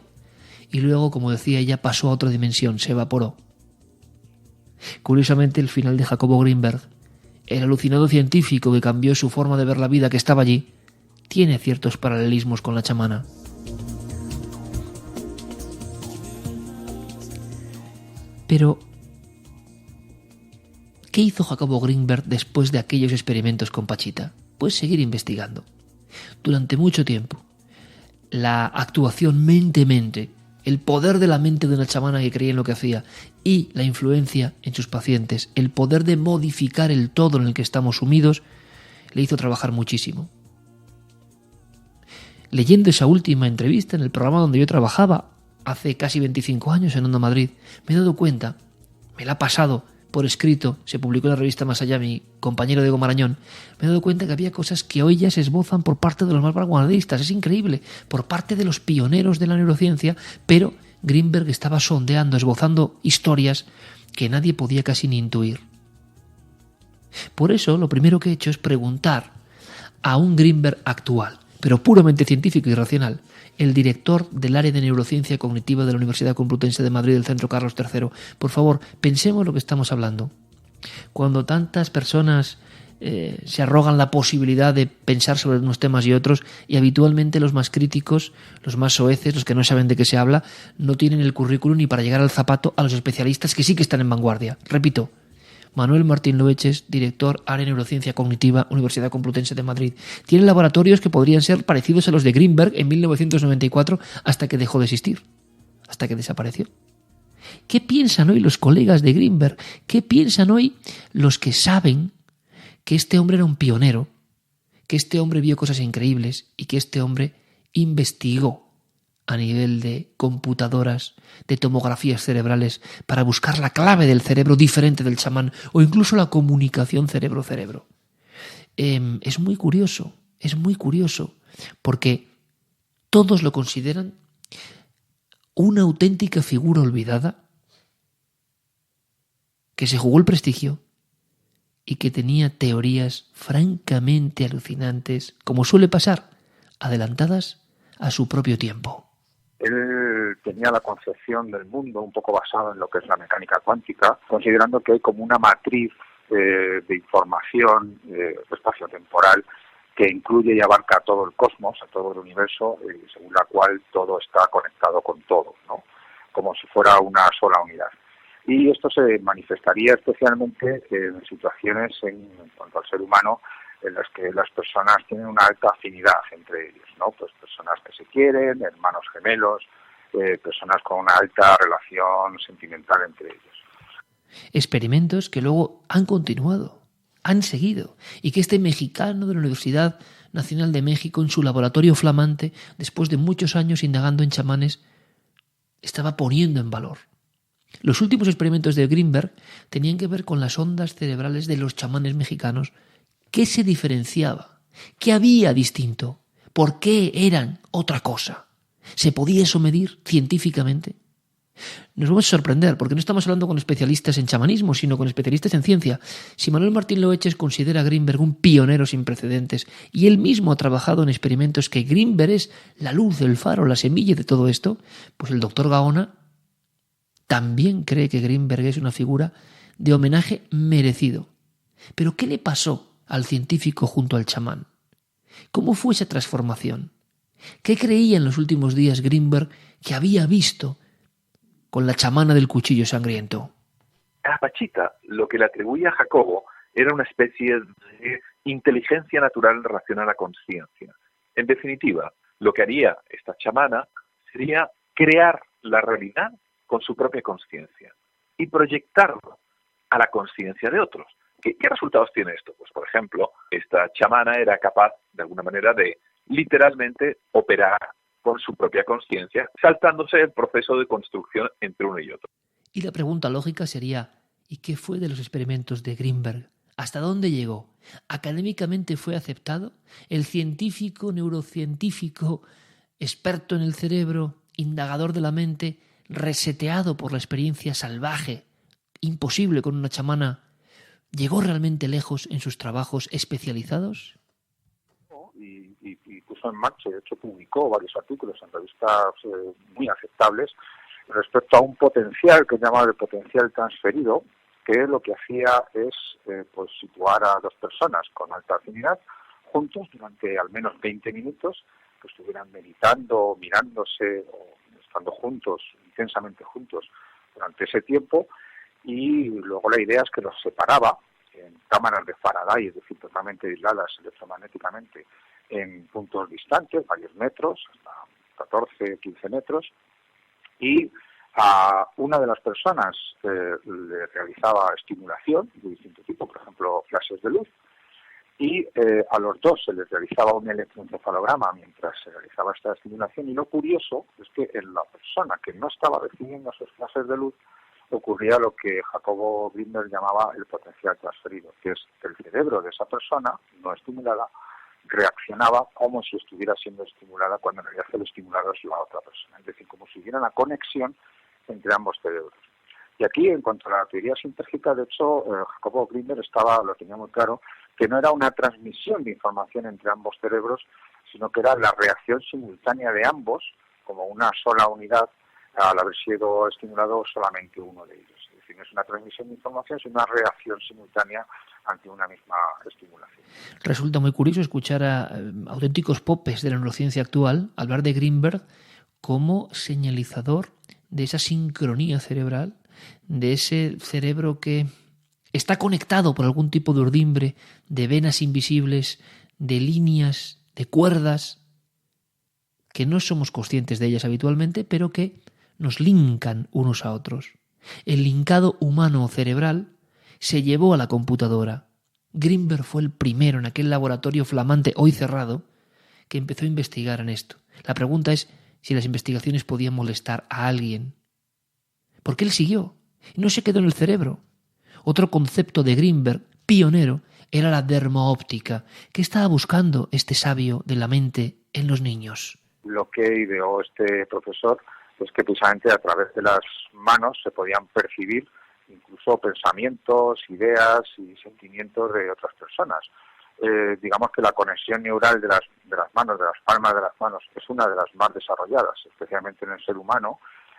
y luego, como decía ella, pasó a otra dimensión, se evaporó. Curiosamente, el final de Jacobo Greenberg, el alucinado científico que cambió su forma de ver la vida, que estaba allí, tiene ciertos paralelismos con la chamana. Pero, ¿qué hizo Jacobo Greenberg después de aquellos experimentos con Pachita? Pues seguir investigando. Durante mucho tiempo, la actuación mente-mente, el poder de la mente de una chamana que creía en lo que hacía y la influencia en sus pacientes, el poder de modificar el todo en el que estamos sumidos, le hizo trabajar muchísimo. Leyendo esa última entrevista en el programa donde yo trabajaba hace casi 25 años en Onda Madrid, me he dado cuenta, me la ha pasado por escrito, se publicó en la revista Más Allá, mi compañero Diego Marañón, me he dado cuenta que había cosas que hoy ya se esbozan por parte de los más vanguardistas, es increíble, por parte de los pioneros de la neurociencia, pero Greenberg estaba sondeando, esbozando historias que nadie podía casi ni intuir. Por eso, lo primero que he hecho es preguntar a un Greenberg actual, pero puramente científico y racional, el director del área de neurociencia cognitiva de la Universidad Complutense de Madrid, del Centro Carlos III. Por favor, pensemos lo que estamos hablando. Cuando tantas personas se arrogan la posibilidad de pensar sobre unos temas y otros, y habitualmente los más críticos, los más soeces, los que no saben de qué se habla, no tienen el currículum ni para llegar al zapato a los especialistas que sí que están en vanguardia. Repito, Manuel Martín Loeches, director Área de Neurociencia Cognitiva, Universidad Complutense de Madrid. Tiene laboratorios que podrían ser parecidos a los de Greenberg en 1994 hasta que dejó de existir, hasta que desapareció. ¿Qué piensan hoy los colegas de Greenberg? ¿Qué piensan hoy los que saben que este hombre era un pionero, que este hombre vio cosas increíbles y que este hombre investigó a nivel de computadoras, de tomografías cerebrales, para buscar la clave del cerebro diferente del chamán, o incluso la comunicación cerebro-cerebro? Es muy curioso, porque todos lo consideran una auténtica figura olvidada, que se jugó el prestigio y que tenía teorías francamente alucinantes, como suele pasar, adelantadas a su propio tiempo. Él tenía la concepción del mundo un poco basada en lo que es la mecánica cuántica, considerando que hay como una matriz de información espacio-temporal que incluye y abarca todo el cosmos, a todo el universo, según la cual todo está conectado con todo, ¿no? Como si fuera una sola unidad. Y esto se manifestaría especialmente en situaciones en cuanto al ser humano en las que las personas tienen una alta afinidad entre ellos, ¿no? Pues personas que se quieren, hermanos gemelos, personas con una alta relación sentimental entre ellos. Experimentos que luego han continuado, han seguido, y que este mexicano de la Universidad Nacional de México, en su laboratorio flamante, después de muchos años indagando en chamanes, estaba poniendo en valor. Los últimos experimentos de Greenberg tenían que ver con las ondas cerebrales de los chamanes mexicanos. ¿Qué se diferenciaba? ¿Qué había distinto? ¿Por qué eran otra cosa? ¿Se podía eso medir científicamente? Nos vamos a sorprender, porque no estamos hablando con especialistas en chamanismo, sino con especialistas en ciencia. Si Manuel Martín Loeches considera a Greenberg un pionero sin precedentes, y él mismo ha trabajado en experimentos que Greenberg es la luz, el faro, la semilla de todo esto, pues el doctor Gaona también cree que Greenberg es una figura de homenaje merecido. Pero ¿qué le pasó al científico junto al chamán? ¿Cómo fue esa transformación? ¿Qué creía en los últimos días Greenberg que había visto con la chamana del cuchillo sangriento? A Pachita lo que le atribuía a Jacobo era una especie de inteligencia natural en relación a la conciencia. En definitiva, lo que haría esta chamana sería crear la realidad con su propia conciencia y proyectarlo a la conciencia de otros. ¿Qué resultados tiene esto? Pues, por ejemplo, esta chamana era capaz, de alguna manera, de literalmente operar con su propia conciencia, saltándose el proceso de construcción entre uno y otro. Y la pregunta lógica sería, ¿y qué fue de los experimentos de Greenberg? ¿Hasta dónde llegó? ¿Académicamente fue aceptado? ¿El científico, neurocientífico, experto en el cerebro, indagador de la mente, reseteado por la experiencia salvaje, imposible con una chamana, llegó realmente lejos en sus trabajos especializados? Y puso en marcha, de hecho publicó varios artículos en revistas muy aceptables respecto a un potencial que llamaba el potencial transferido, que lo que hacía es pues situar a dos personas con alta afinidad juntos durante al menos 20 minutos, que estuvieran meditando, mirándose o estando juntos, intensamente juntos durante ese tiempo, y luego la idea es que los separaba en cámaras de Faraday, es decir, totalmente aisladas electromagnéticamente, en puntos distantes, varios metros, hasta 14, 15 metros, y a una de las personas le realizaba estimulación de distinto tipo, por ejemplo, flashes de luz, y a los dos se les realizaba un electroencefalograma mientras se realizaba esta estimulación, y lo curioso es que en la persona que no estaba recibiendo esos flashes de luz ocurría lo que Jacobo Greenberg llamaba el potencial transferido, que es que el cerebro de esa persona no estimulada reaccionaba como si estuviera siendo estimulada cuando en realidad el estimulador es la otra persona, es decir, como si hubiera una conexión entre ambos cerebros. Y aquí, en cuanto a la teoría sintérgica, de hecho, Jacobo Greenberg lo tenía muy claro, que no era una transmisión de información entre ambos cerebros, sino que era la reacción simultánea de ambos, como una sola unidad, al haber sido estimulado solamente uno de ellos. Es decir, no es una transmisión de información, sino una reacción simultánea ante una misma estimulación. Resulta muy curioso escuchar a auténticos popes de la neurociencia actual hablar de Greenberg como señalizador de esa sincronía cerebral, de ese cerebro que está conectado por algún tipo de urdimbre, de venas invisibles, de líneas, de cuerdas, que no somos conscientes de ellas habitualmente, pero que nos linkan unos a otros. El linkado humano cerebral se llevó a la computadora. Greenberg fue el primero en aquel laboratorio flamante, hoy cerrado, que empezó a investigar en esto. La pregunta es si las investigaciones podían molestar a alguien. Porque él siguió, y no se quedó en el cerebro. Otro concepto de Greenberg, pionero, era la dermoóptica. ¿Qué estaba buscando este sabio de la mente en los niños? Lo que ideó este profesor es que precisamente a través de las manos se podían percibir incluso pensamientos, ideas y sentimientos de otras personas. Digamos que la conexión neural de las manos, de las palmas de las manos, es una de las más desarrolladas, especialmente en el ser humano.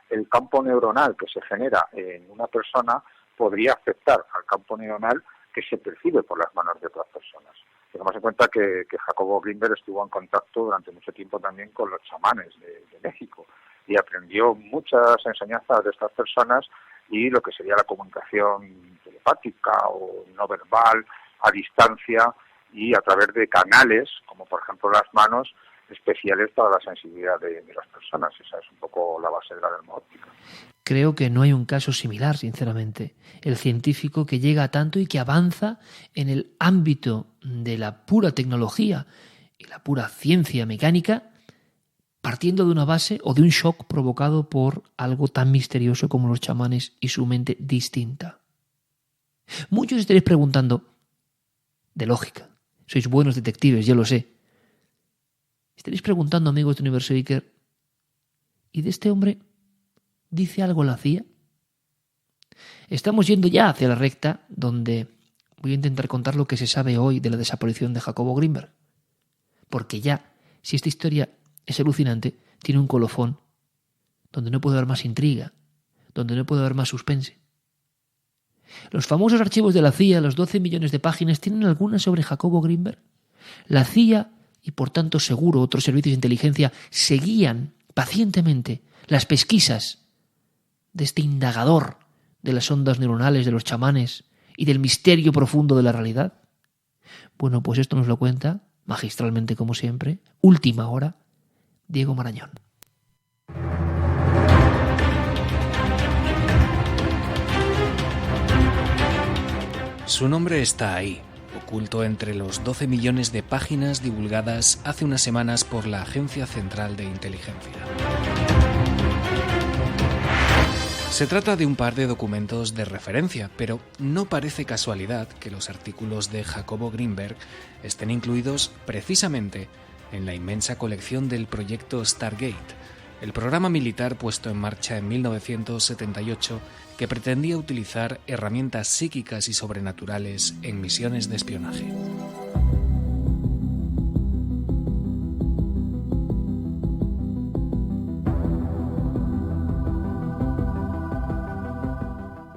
El campo neuronal que se genera en una persona podría afectar al campo neuronal que se percibe por las manos de otras personas. Tengamos en cuenta que Jacobo Greenberg estuvo en contacto durante mucho tiempo también con los chamanes de México y aprendió muchas enseñanzas de estas personas y lo que sería la comunicación telepática o no verbal a distancia y a través de canales, como por ejemplo las manos, especiales para la sensibilidad de las personas. Esa es un poco la base de la dermóptica. Creo que no hay un caso similar, sinceramente. El científico que llega a tanto y que avanza en el ámbito de la pura tecnología y la pura ciencia mecánica, partiendo de una base o de un shock provocado por algo tan misterioso como los chamanes y su mente distinta. Muchos estaréis preguntando, de lógica, sois buenos detectives, yo lo sé. Estaréis preguntando, amigos de Universo Iker, ¿y de este hombre dice algo la CIA? Estamos yendo ya hacia la recta donde voy a intentar contar lo que se sabe hoy de la desaparición de Jacobo Grinberg. Porque ya, si esta historia es alucinante, tiene un colofón donde no puede haber más intriga, donde no puede haber más suspense. Los famosos archivos de la CIA, los 12 millones de páginas, tienen algunas sobre Jacobo Grinberg. La CIA, y por tanto seguro otros servicios de inteligencia, seguían pacientemente las pesquisas de este indagador de las ondas neuronales de los chamanes y del misterio profundo de la realidad. Bueno, pues esto nos lo cuenta, magistralmente como siempre, última hora, Diego Marañón. Su nombre está ahí, oculto entre los 12 millones de páginas divulgadas hace unas semanas por la Agencia Central de Inteligencia. Se trata de un par de documentos de referencia, pero no parece casualidad que los artículos de Jacobo Grinberg estén incluidos precisamente en la inmensa colección del proyecto Stargate, el programa militar puesto en marcha en 1978 que pretendía utilizar herramientas psíquicas y sobrenaturales en misiones de espionaje.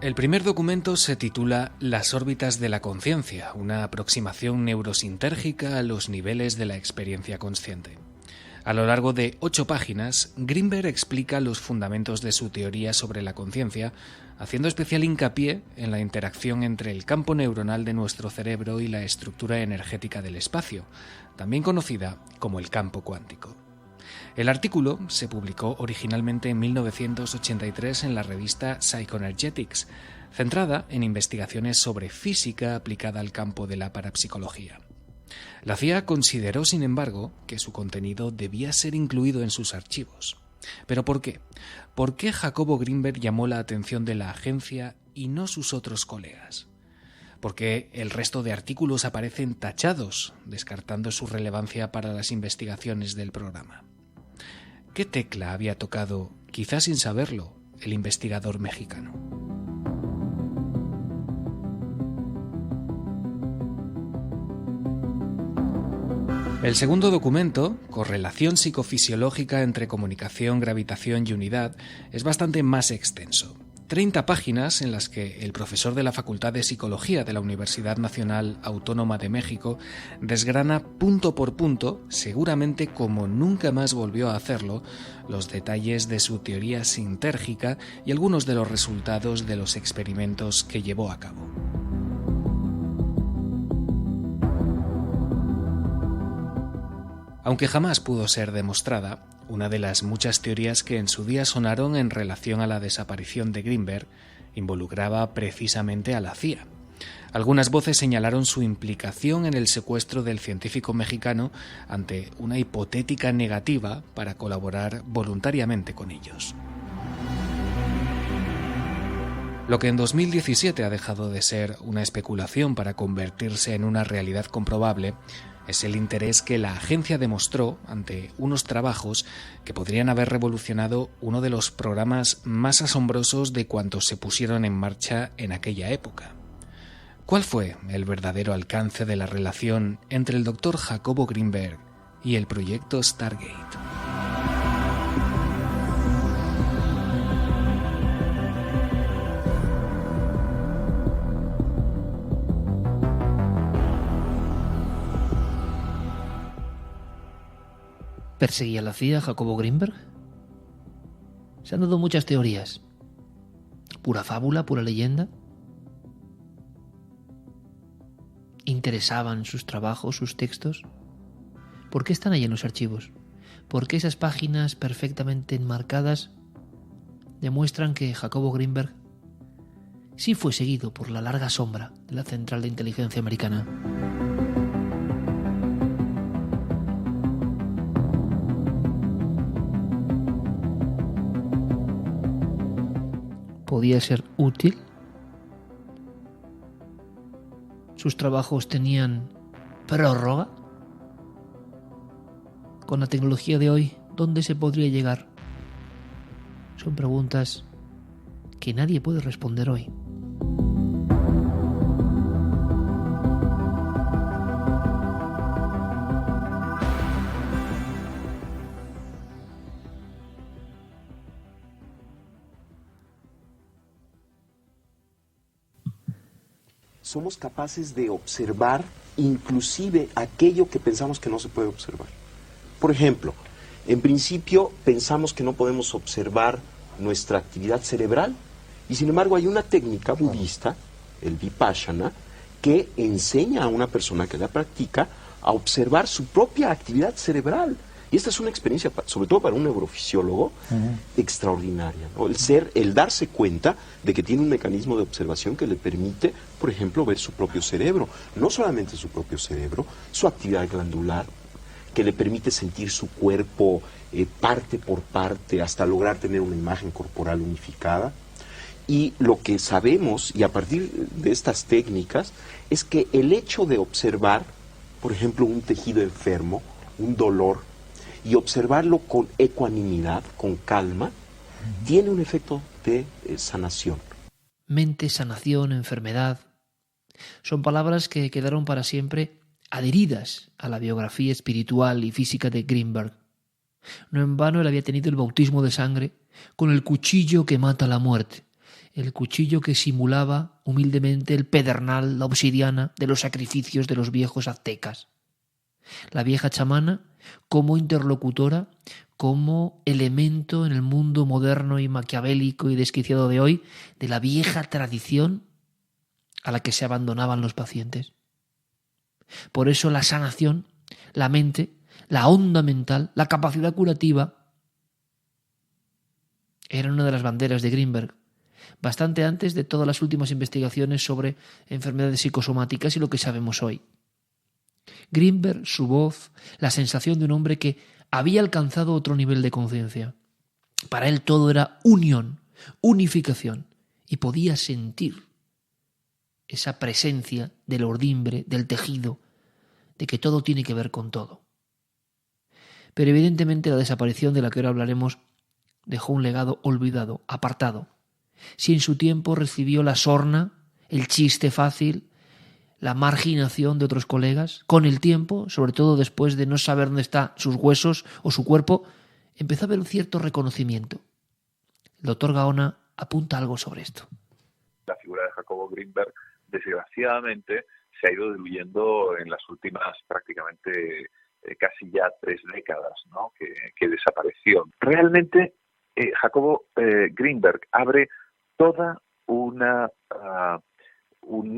El primer documento se titula Las órbitas de la conciencia, una aproximación neurosintérgica a los niveles de la experiencia consciente. A lo largo de 8 páginas, Grinberg explica los fundamentos de su teoría sobre la conciencia, haciendo especial hincapié en la interacción entre el campo neuronal de nuestro cerebro y la estructura energética del espacio, también conocida como el campo cuántico. El artículo se publicó originalmente en 1983 en la revista Psychoenergetics, centrada en investigaciones sobre física aplicada al campo de la parapsicología. La CIA consideró, sin embargo, que su contenido debía ser incluido en sus archivos. ¿Pero por qué? ¿Por qué Jacobo Grinberg llamó la atención de la agencia y no sus otros colegas? ¿Por qué el resto de artículos aparecen tachados, descartando su relevancia para las investigaciones del programa? ¿Qué tecla había tocado, quizás sin saberlo, el investigador mexicano? El segundo documento, Correlación psicofisiológica entre comunicación, gravitación y unidad, es bastante más extenso. 30 páginas en las que el profesor de la Facultad de Psicología de la Universidad Nacional Autónoma de México desgrana punto por punto, seguramente como nunca más volvió a hacerlo, los detalles de su teoría sintérgica y algunos de los resultados de los experimentos que llevó a cabo. Aunque jamás pudo ser demostrada, una de las muchas teorías que en su día sonaron en relación a la desaparición de Grinberg involucraba precisamente a la CIA. Algunas voces señalaron su implicación en el secuestro del científico mexicano ante una hipotética negativa para colaborar voluntariamente con ellos. Lo que en 2017 ha dejado de ser una especulación para convertirse en una realidad comprobable es el interés que la agencia demostró ante unos trabajos que podrían haber revolucionado uno de los programas más asombrosos de cuantos se pusieron en marcha en aquella época. ¿Cuál fue el verdadero alcance de la relación entre el Dr. Jacobo Grinberg y el proyecto Stargate? ¿Perseguía la CIA a Jacobo Grinberg? Se han dado muchas teorías. ¿Pura fábula, pura leyenda? ¿Interesaban sus trabajos, sus textos? ¿Por qué están ahí en los archivos? porque esas páginas perfectamente enmarcadas demuestran que Jacobo Greenberg sí fue seguido por la larga sombra de la Central de Inteligencia Americana. ¿Podía ser útil? ¿Sus trabajos tenían prórroga? Con la tecnología de hoy, ¿dónde se podría llegar? Son preguntas que nadie puede responder hoy. Somos capaces de observar inclusive aquello que pensamos que no se puede observar. Por ejemplo, en principio pensamos que no podemos observar nuestra actividad cerebral y sin embargo hay una técnica budista, el Vipassana, que enseña a una persona que la practica a observar su propia actividad cerebral. Y esta es una experiencia, sobre todo para un neurofisiólogo, extraordinaria, ¿no? El darse cuenta de que tiene un mecanismo de observación que le permite, por ejemplo, ver su propio cerebro. No solamente su propio cerebro, su actividad glandular, que le permite sentir su cuerpo parte por parte hasta lograr tener una imagen corporal unificada. Y lo que sabemos, y a partir de estas técnicas, es que el hecho de observar, por ejemplo, un tejido enfermo, un dolor, y observarlo con ecuanimidad, con calma, tiene un efecto de sanación. Mente, sanación, enfermedad, son palabras que quedaron para siempre adheridas a la biografía espiritual y física de Greenberg. No en vano él había tenido el bautismo de sangre con el cuchillo que mata la muerte, el cuchillo que simulaba humildemente el pedernal, la obsidiana de los sacrificios de los viejos aztecas. La vieja chamana como interlocutora, como elemento en el mundo moderno y maquiavélico y desquiciado de hoy de la vieja tradición a la que se abandonaban los pacientes. Por eso la sanación, la mente, la onda mental, la capacidad curativa eran una de las banderas de Greenberg, bastante antes de todas las últimas investigaciones sobre enfermedades psicosomáticas y lo que sabemos hoy. Greenberg, su voz, la sensación de un hombre que había alcanzado otro nivel de conciencia. Para él todo era unión, unificación, y podía sentir esa presencia del ordimbre, del tejido, de que todo tiene que ver con todo. Pero evidentemente la desaparición de la que ahora hablaremos dejó un legado olvidado, apartado. Si en su tiempo recibió la sorna, el chiste fácil, la marginación de otros colegas, con el tiempo, sobre todo después de no saber dónde están sus huesos o su cuerpo, empezó a haber un cierto reconocimiento. El doctor Gaona apunta algo sobre esto. La figura de Jacobo Greenberg, desgraciadamente, se ha ido diluyendo en las últimas prácticamente casi ya 3 décadas, ¿no? que desapareció. Realmente, Jacobo Greenberg abre toda un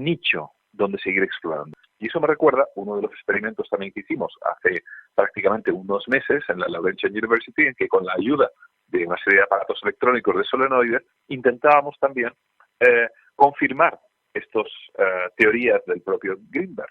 nicho donde seguir explorando. Y eso me recuerda uno de los experimentos también que hicimos hace prácticamente unos meses en la Laurentian University, en que con la ayuda de una serie de aparatos electrónicos de solenoides intentábamos también confirmar estas teorías del propio Greenberg,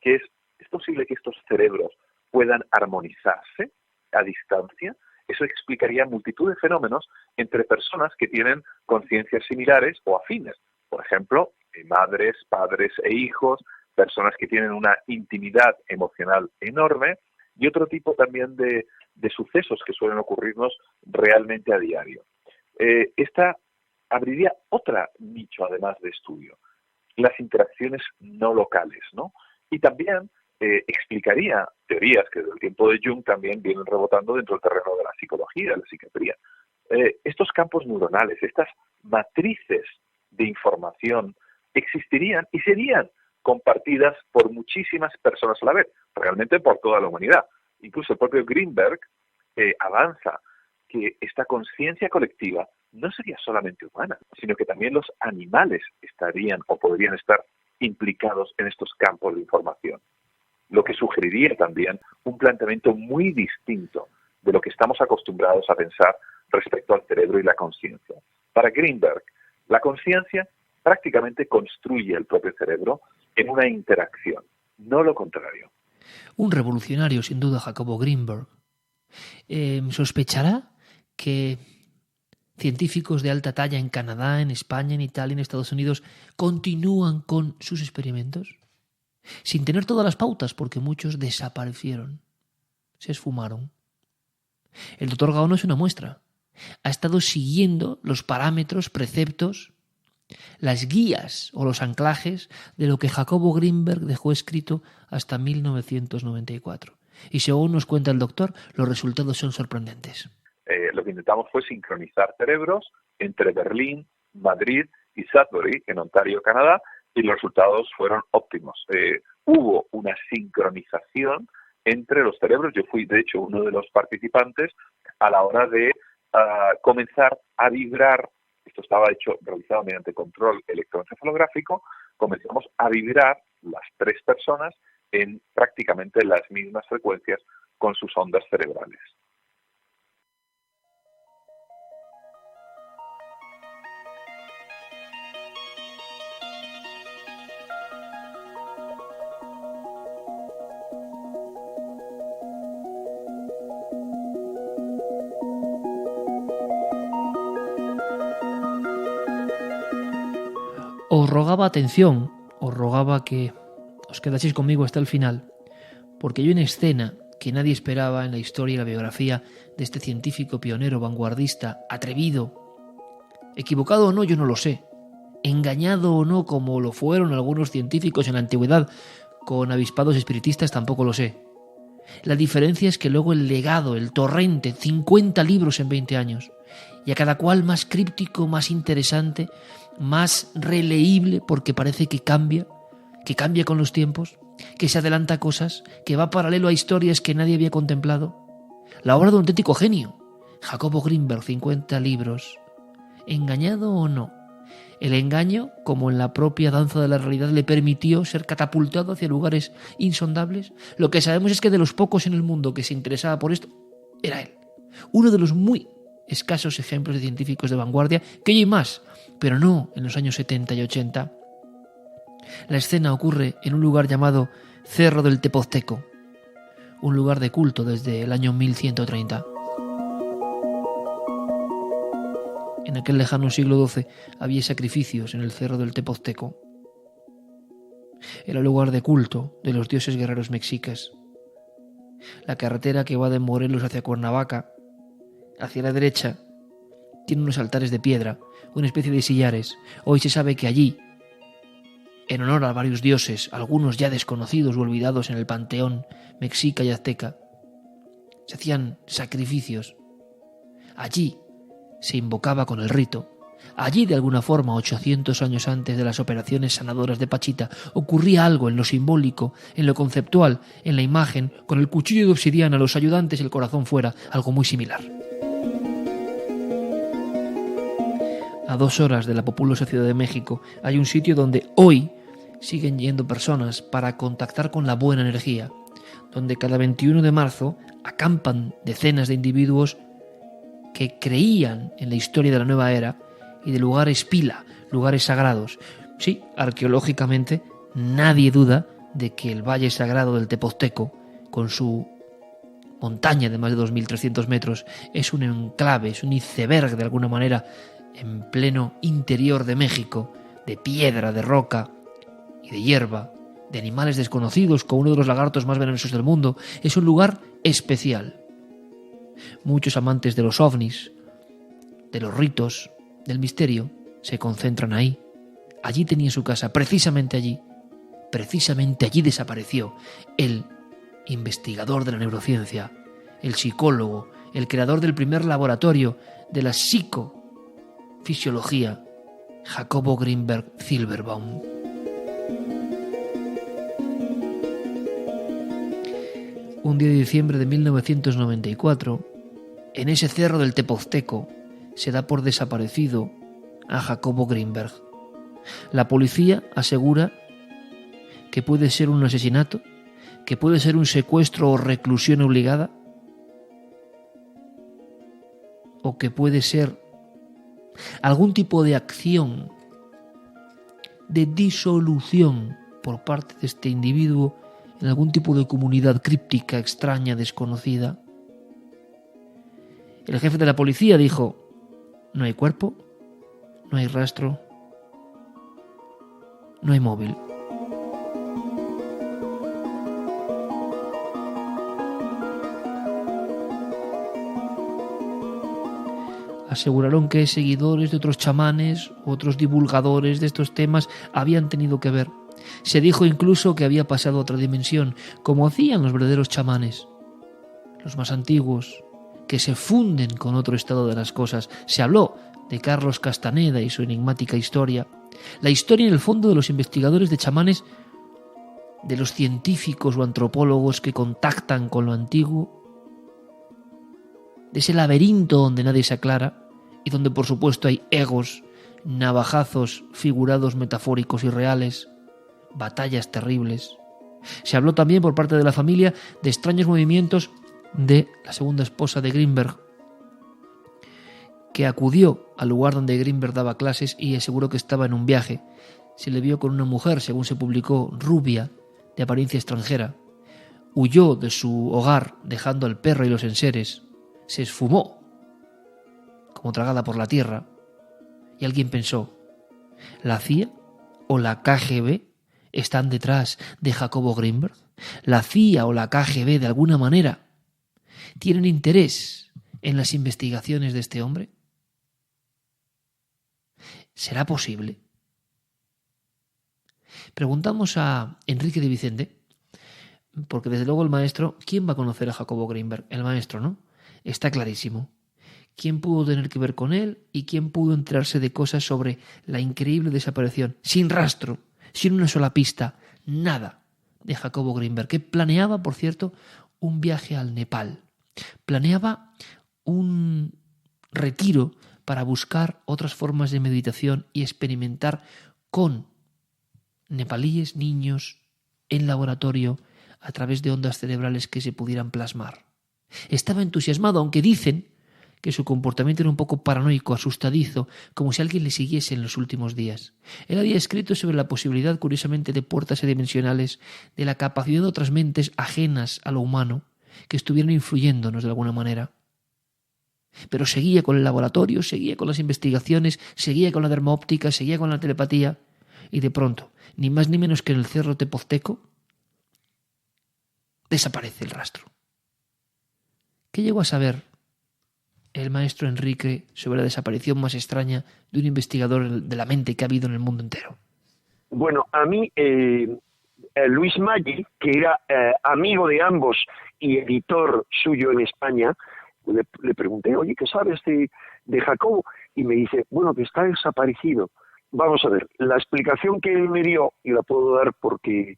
que es posible que estos cerebros puedan armonizarse a distancia. Eso explicaría multitud de fenómenos entre personas que tienen conciencias similares o afines. Por ejemplo, madres, padres e hijos, personas que tienen una intimidad emocional enorme y otro tipo también de sucesos que suelen ocurrirnos realmente a diario. Esta abriría otro nicho además de estudio, las interacciones no locales, ¿no? Y también explicaría teorías que desde el tiempo de Jung también vienen rebotando dentro del terreno de la psicología, de la psiquiatría. Estos campos neuronales, estas matrices de información existirían y serían compartidas por muchísimas personas a la vez, realmente por toda la humanidad. Incluso el propio Greenberg avanza que esta conciencia colectiva no sería solamente humana, sino que también los animales estarían o podrían estar implicados en estos campos de información. Lo que sugeriría también un planteamiento muy distinto de lo que estamos acostumbrados a pensar respecto al cerebro y la conciencia. Para Greenberg, la conciencia prácticamente construye el propio cerebro en una interacción, no lo contrario. Un revolucionario, sin duda, Jacobo Greenberg. ¿Sospechará que científicos de alta talla en Canadá, en España, en Italia, en Estados Unidos continúan con sus experimentos? Sin tener todas las pautas, porque muchos desaparecieron, se esfumaron. El doctor Gaono es una muestra. Ha estado siguiendo los parámetros, preceptos, las guías o los anclajes de lo que Jacobo Greenberg dejó escrito hasta 1994. Y según nos cuenta el doctor, los resultados son sorprendentes. Lo que intentamos fue sincronizar cerebros entre Berlín, Madrid y Sudbury, en Ontario, Canadá, y los resultados fueron óptimos. Hubo una sincronización entre los cerebros. Yo fui, de hecho, uno de los participantes a la hora de comenzar a vibrar. Esto estaba realizado mediante control electroencefalográfico. Comenzamos a vibrar las tres personas en prácticamente las mismas frecuencias con sus ondas cerebrales. Os rogaba atención, os rogaba que os quedaseis conmigo hasta el final, porque hay una escena que nadie esperaba en la historia y la biografía de este científico pionero, vanguardista, atrevido. Equivocado o no, yo no lo sé. Engañado o no, como lo fueron algunos científicos en la antigüedad con avispados espiritistas, tampoco lo sé. La diferencia es que luego el legado, el torrente, 50 libros en 20 años, y a cada cual más críptico, más interesante, más releíble, porque parece que cambia con los tiempos, que se adelanta a cosas, que va paralelo a historias que nadie había contemplado. La obra de un auténtico genio. Jacobo Greenberg, 50 libros. ¿Engañado o no? El engaño, como en la propia danza de la realidad, le permitió ser catapultado hacia lugares insondables. Lo que sabemos es que de los pocos en el mundo que se interesaba por esto, era él. Uno de los muy escasos ejemplos de científicos de vanguardia, que hoy hay más, pero no en los años 70 y 80. La escena ocurre en un lugar llamado Cerro del Tepozteco, un lugar de culto desde el año 1130. En aquel lejano siglo XII había sacrificios en el Cerro del Tepozteco. Era el lugar de culto de los dioses guerreros mexicas. La carretera que va de Morelos hacia Cuernavaca, hacia la derecha, tiene unos altares de piedra, una especie de sillares. Hoy se sabe que allí, en honor a varios dioses, algunos ya desconocidos o olvidados en el panteón mexica y azteca, se hacían sacrificios. Allí se invocaba con el rito. Allí, de alguna forma, 800 años antes de las operaciones sanadoras de Pachita, ocurría algo en lo simbólico, en lo conceptual, en la imagen, con el cuchillo de obsidiana, los ayudantes y el corazón fuera, algo muy similar. A 2 horas de la populosa Ciudad de México hay un sitio donde hoy siguen yendo personas para contactar con la buena energía, donde cada 21 de marzo acampan decenas de individuos que creían en la historia de la nueva era y de lugares pila, lugares sagrados. Sí, arqueológicamente nadie duda de que el Valle Sagrado del Tepozteco, con su montaña de más de 2.300 metros, es un enclave, es un iceberg de alguna manera en pleno interior de México, de piedra, de roca y de hierba, de animales desconocidos, con uno de los lagartos más venenosos del mundo. Es un lugar especial. Muchos amantes de los ovnis, de los ritos, del misterio, se concentran ahí. Allí tenía su casa, precisamente allí desapareció el investigador de la neurociencia, el psicólogo, el creador del primer laboratorio de la psicofisiología, Jacobo Greenberg Silverbaum. Un día de diciembre de 1994, en ese cerro del Tepozteco, se da por desaparecido a Jacobo Greenberg. La policía asegura que puede ser un asesinato, que puede ser un secuestro o reclusión obligada. o que puede ser algún tipo de acción de disolución por parte de este individuo en algún tipo de comunidad críptica, extraña, desconocida. El jefe de la policía dijo: no hay cuerpo, no hay rastro, no hay móvil. Aseguraron que seguidores de otros chamanes, otros divulgadores de estos temas habían tenido que ver. Se dijo incluso que había pasado a otra dimensión, como hacían los verdaderos chamanes, los más antiguos, que se funden con otro estado de las cosas. Se habló de Carlos Castaneda y su enigmática historia. La historia, en el fondo, de los investigadores de chamanes, de los científicos o antropólogos que contactan con lo antiguo, de ese laberinto donde nadie se aclara y donde, por supuesto, hay egos, navajazos figurados, metafóricos y reales, batallas terribles. Se habló también por parte de la familia de extraños movimientos de la segunda esposa de Greenberg, que acudió al lugar donde Greenberg daba clases y aseguró que estaba en un viaje. Se le vio con una mujer, según se publicó, rubia, de apariencia extranjera. Huyó de su hogar dejando al perro y los enseres. Se esfumó, como tragada por la tierra. Y alguien pensó: ¿la CIA o la KGB están detrás de Jacobo Greenberg? ¿La CIA o la KGB, de alguna manera, tienen interés en las investigaciones de este hombre? ¿Será posible? Preguntamos a Enrique de Vicente, porque desde luego el maestro, ¿quién va a conocer a Jacobo Greenberg? El maestro, ¿no? Está clarísimo. ¿Quién pudo tener que ver con él y quién pudo enterarse de cosas sobre la increíble desaparición, sin rastro, sin una sola pista, nada, de Jacobo Greenberg, que planeaba, por cierto, un viaje al Nepal? Planeaba un retiro para buscar otras formas de meditación y experimentar con nepalíes, niños, en laboratorio, a través de ondas cerebrales que se pudieran plasmar. Estaba entusiasmado, aunque dicen que su comportamiento era un poco paranoico, asustadizo, como si alguien le siguiese en los últimos días. Él había escrito sobre la posibilidad, curiosamente, de puertas adimensionales, de la capacidad de otras mentes ajenas a lo humano, que estuvieran influyéndonos de alguna manera. Pero seguía con el laboratorio, seguía con las investigaciones, seguía con la dermaóptica, seguía con la telepatía, y de pronto, ni más ni menos que en el Cerro Tepozteco, desaparece el rastro. ¿Qué llegó a saber el maestro Enrique sobre la desaparición más extraña de un investigador de la mente que ha habido en el mundo entero? Bueno, a mí, Luis Maggi, que era amigo de ambos y editor suyo en España, le pregunté: oye, ¿qué sabes de Jacobo? Y me dice: bueno, que está desaparecido. Vamos a ver, la explicación que él me dio, y la puedo dar porque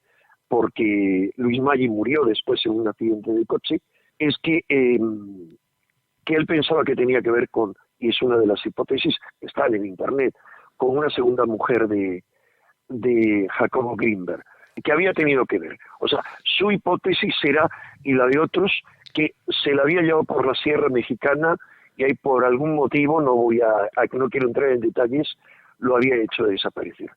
Luis Maggi murió después en un accidente de coche, es que él pensaba que tenía que ver con, y es una de las hipótesis que están en Internet, con una segunda mujer de Jacobo Greenberg, que había tenido que ver. O sea, su hipótesis era, y la de otros, que se la había llevado por la Sierra Mexicana y ahí por algún motivo, no quiero entrar en detalles, lo había hecho desaparecer.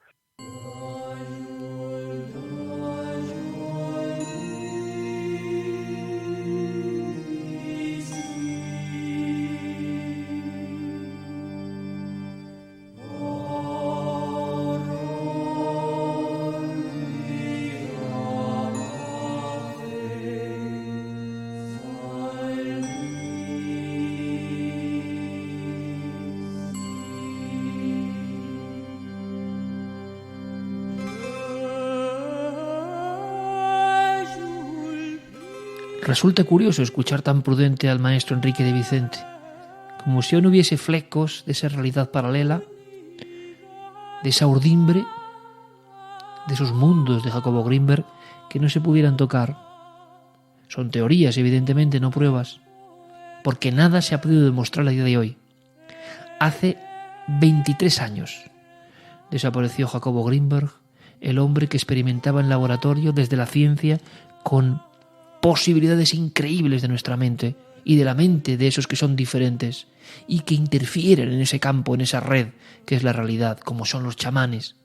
Resulta curioso escuchar tan prudente al maestro Enrique de Vicente, como si aún hubiese flecos de esa realidad paralela, de esa urdimbre, de esos mundos de Jacobo Greenberg que no se pudieran tocar. Son teorías, evidentemente, no pruebas, porque nada se ha podido demostrar a día de hoy. Hace 23 años desapareció Jacobo Greenberg, el hombre que experimentaba en laboratorio desde la ciencia con posibilidades increíbles de nuestra mente y de la mente de esos que son diferentes y que interfieren en ese campo, en esa red que es la realidad, como son los chamanes.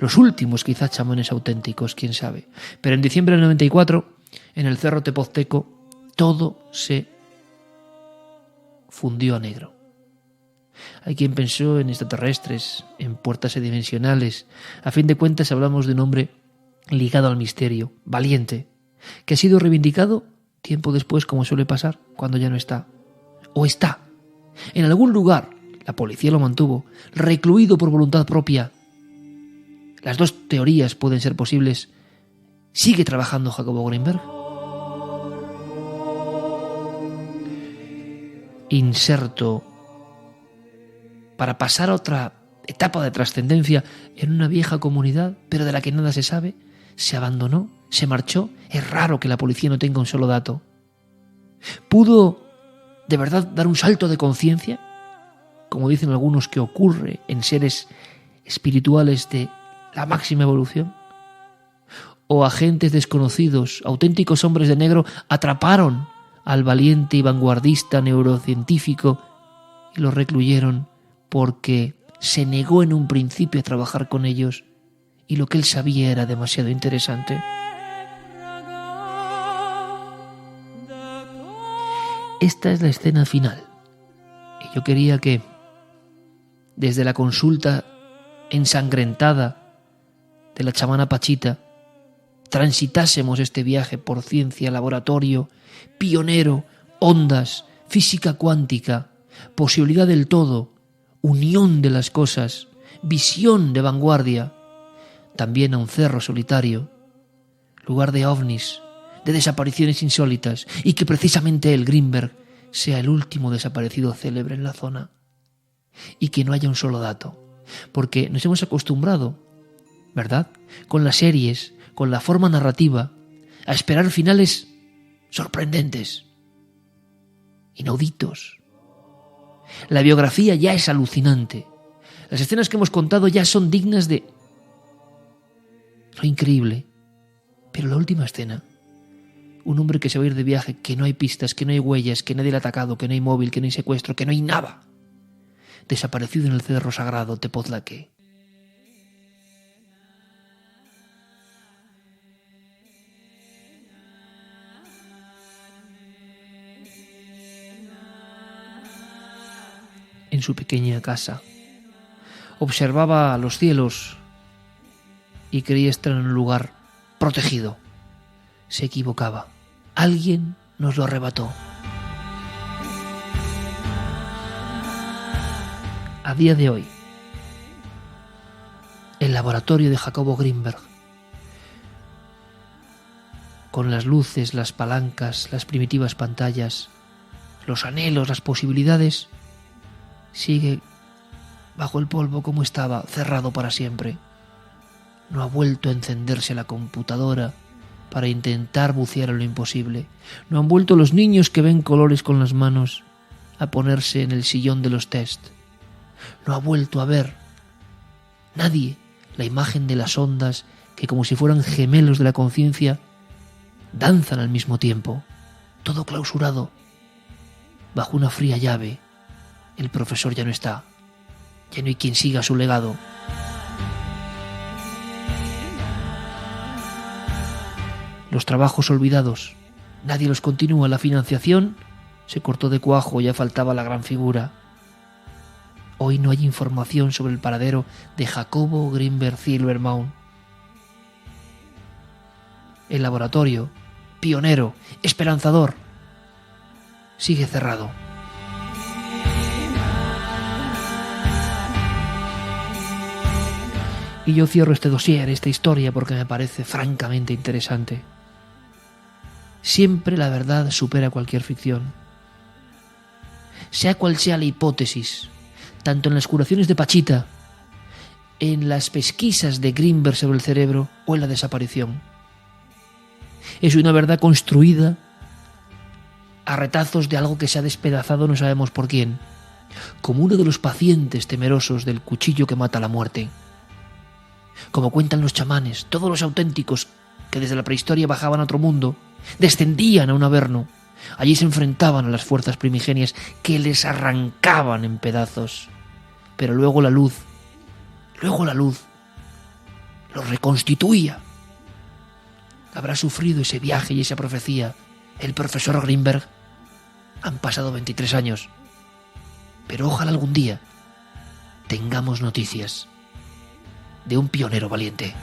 Los últimos quizás chamanes auténticos, quién sabe. Pero en diciembre del 94, en el Cerro Tepozteco, todo se fundió a negro. Hay quien pensó en extraterrestres, en puertas adimensionales. A fin de cuentas hablamos de un hombre ligado al misterio, valiente, que ha sido reivindicado tiempo después, como suele pasar, cuando ya no está. O está en algún lugar, la policía lo mantuvo, recluido por voluntad propia. Las dos teorías pueden ser posibles. ¿Sigue trabajando Jacobo Greenberg? Inserto para pasar a otra etapa de trascendencia en una vieja comunidad, pero de la que nada se sabe. Se abandonó, se marchó. Es raro que la policía no tenga un solo dato. ¿Pudo de verdad dar un salto de conciencia? Como dicen algunos que ocurre en seres espirituales de la máxima evolución. ¿O agentes desconocidos, auténticos hombres de negro, atraparon al valiente y vanguardista neurocientífico y lo recluyeron porque se negó en un principio a trabajar con ellos y lo que él sabía era demasiado interesante? Esta es la escena final. Y yo quería que, desde la consulta ensangrentada de la chamana Pachita, transitásemos este viaje por ciencia, laboratorio, pionero, ondas, física cuántica, posibilidad del todo, unión de las cosas, visión de vanguardia, también a un cerro solitario, lugar de ovnis, de desapariciones insólitas, y que precisamente el Greenberg sea el último desaparecido célebre en la zona, y que no haya un solo dato, porque nos hemos acostumbrado, ¿verdad?, con las series, con la forma narrativa, a esperar finales sorprendentes, inauditos. La biografía ya es alucinante. Las escenas que hemos contado ya son dignas de lo increíble. Pero la última escena, un hombre que se va a ir de viaje, que no hay pistas, que no hay huellas, que nadie le ha atacado, que no hay móvil, que no hay secuestro, que no hay nada, desaparecido en el cerro sagrado Tepoztlaque. En su pequeña casa observaba los cielos y creía estar en un lugar protegido. Se equivocaba. Alguien nos lo arrebató. A día de hoy, el laboratorio de Jacobo Greenberg, con las luces, las palancas, las primitivas pantallas, los anhelos, las posibilidades, sigue bajo el polvo como estaba, cerrado para siempre. No ha vuelto a encenderse la computadora para intentar bucear en lo imposible. No han vuelto los niños que ven colores con las manos a ponerse en el sillón de los test. No ha vuelto a ver nadie la imagen de las ondas que, como si fueran gemelos de la conciencia, danzan al mismo tiempo. Todo clausurado bajo una fría llave. El profesor ya no está. Ya no hay quien siga su legado. Los trabajos olvidados, nadie los continúa. La financiación se cortó de cuajo, ya faltaba la gran figura. Hoy no hay información sobre el paradero de Jacobo Greenberg Silvermount. El laboratorio, pionero, esperanzador, sigue cerrado. Y yo cierro este dossier, esta historia, porque me parece francamente interesante. Siempre la verdad supera cualquier ficción. Sea cual sea la hipótesis, tanto en las curaciones de Pachita, en las pesquisas de Greenberg sobre el cerebro o en la desaparición. Es una verdad construida a retazos de algo que se ha despedazado no sabemos por quién, como uno de los pacientes temerosos del cuchillo que mata la muerte. Como cuentan los chamanes, todos los auténticos que desde la prehistoria bajaban a otro mundo, descendían a un averno, Allí se enfrentaban a las fuerzas primigenias que les arrancaban en pedazos. Pero luego la luz los reconstituía. ¿Habrá sufrido ese viaje y esa profecía el profesor Greenberg? Han pasado 23 años, pero ojalá algún día tengamos noticias de un pionero valiente.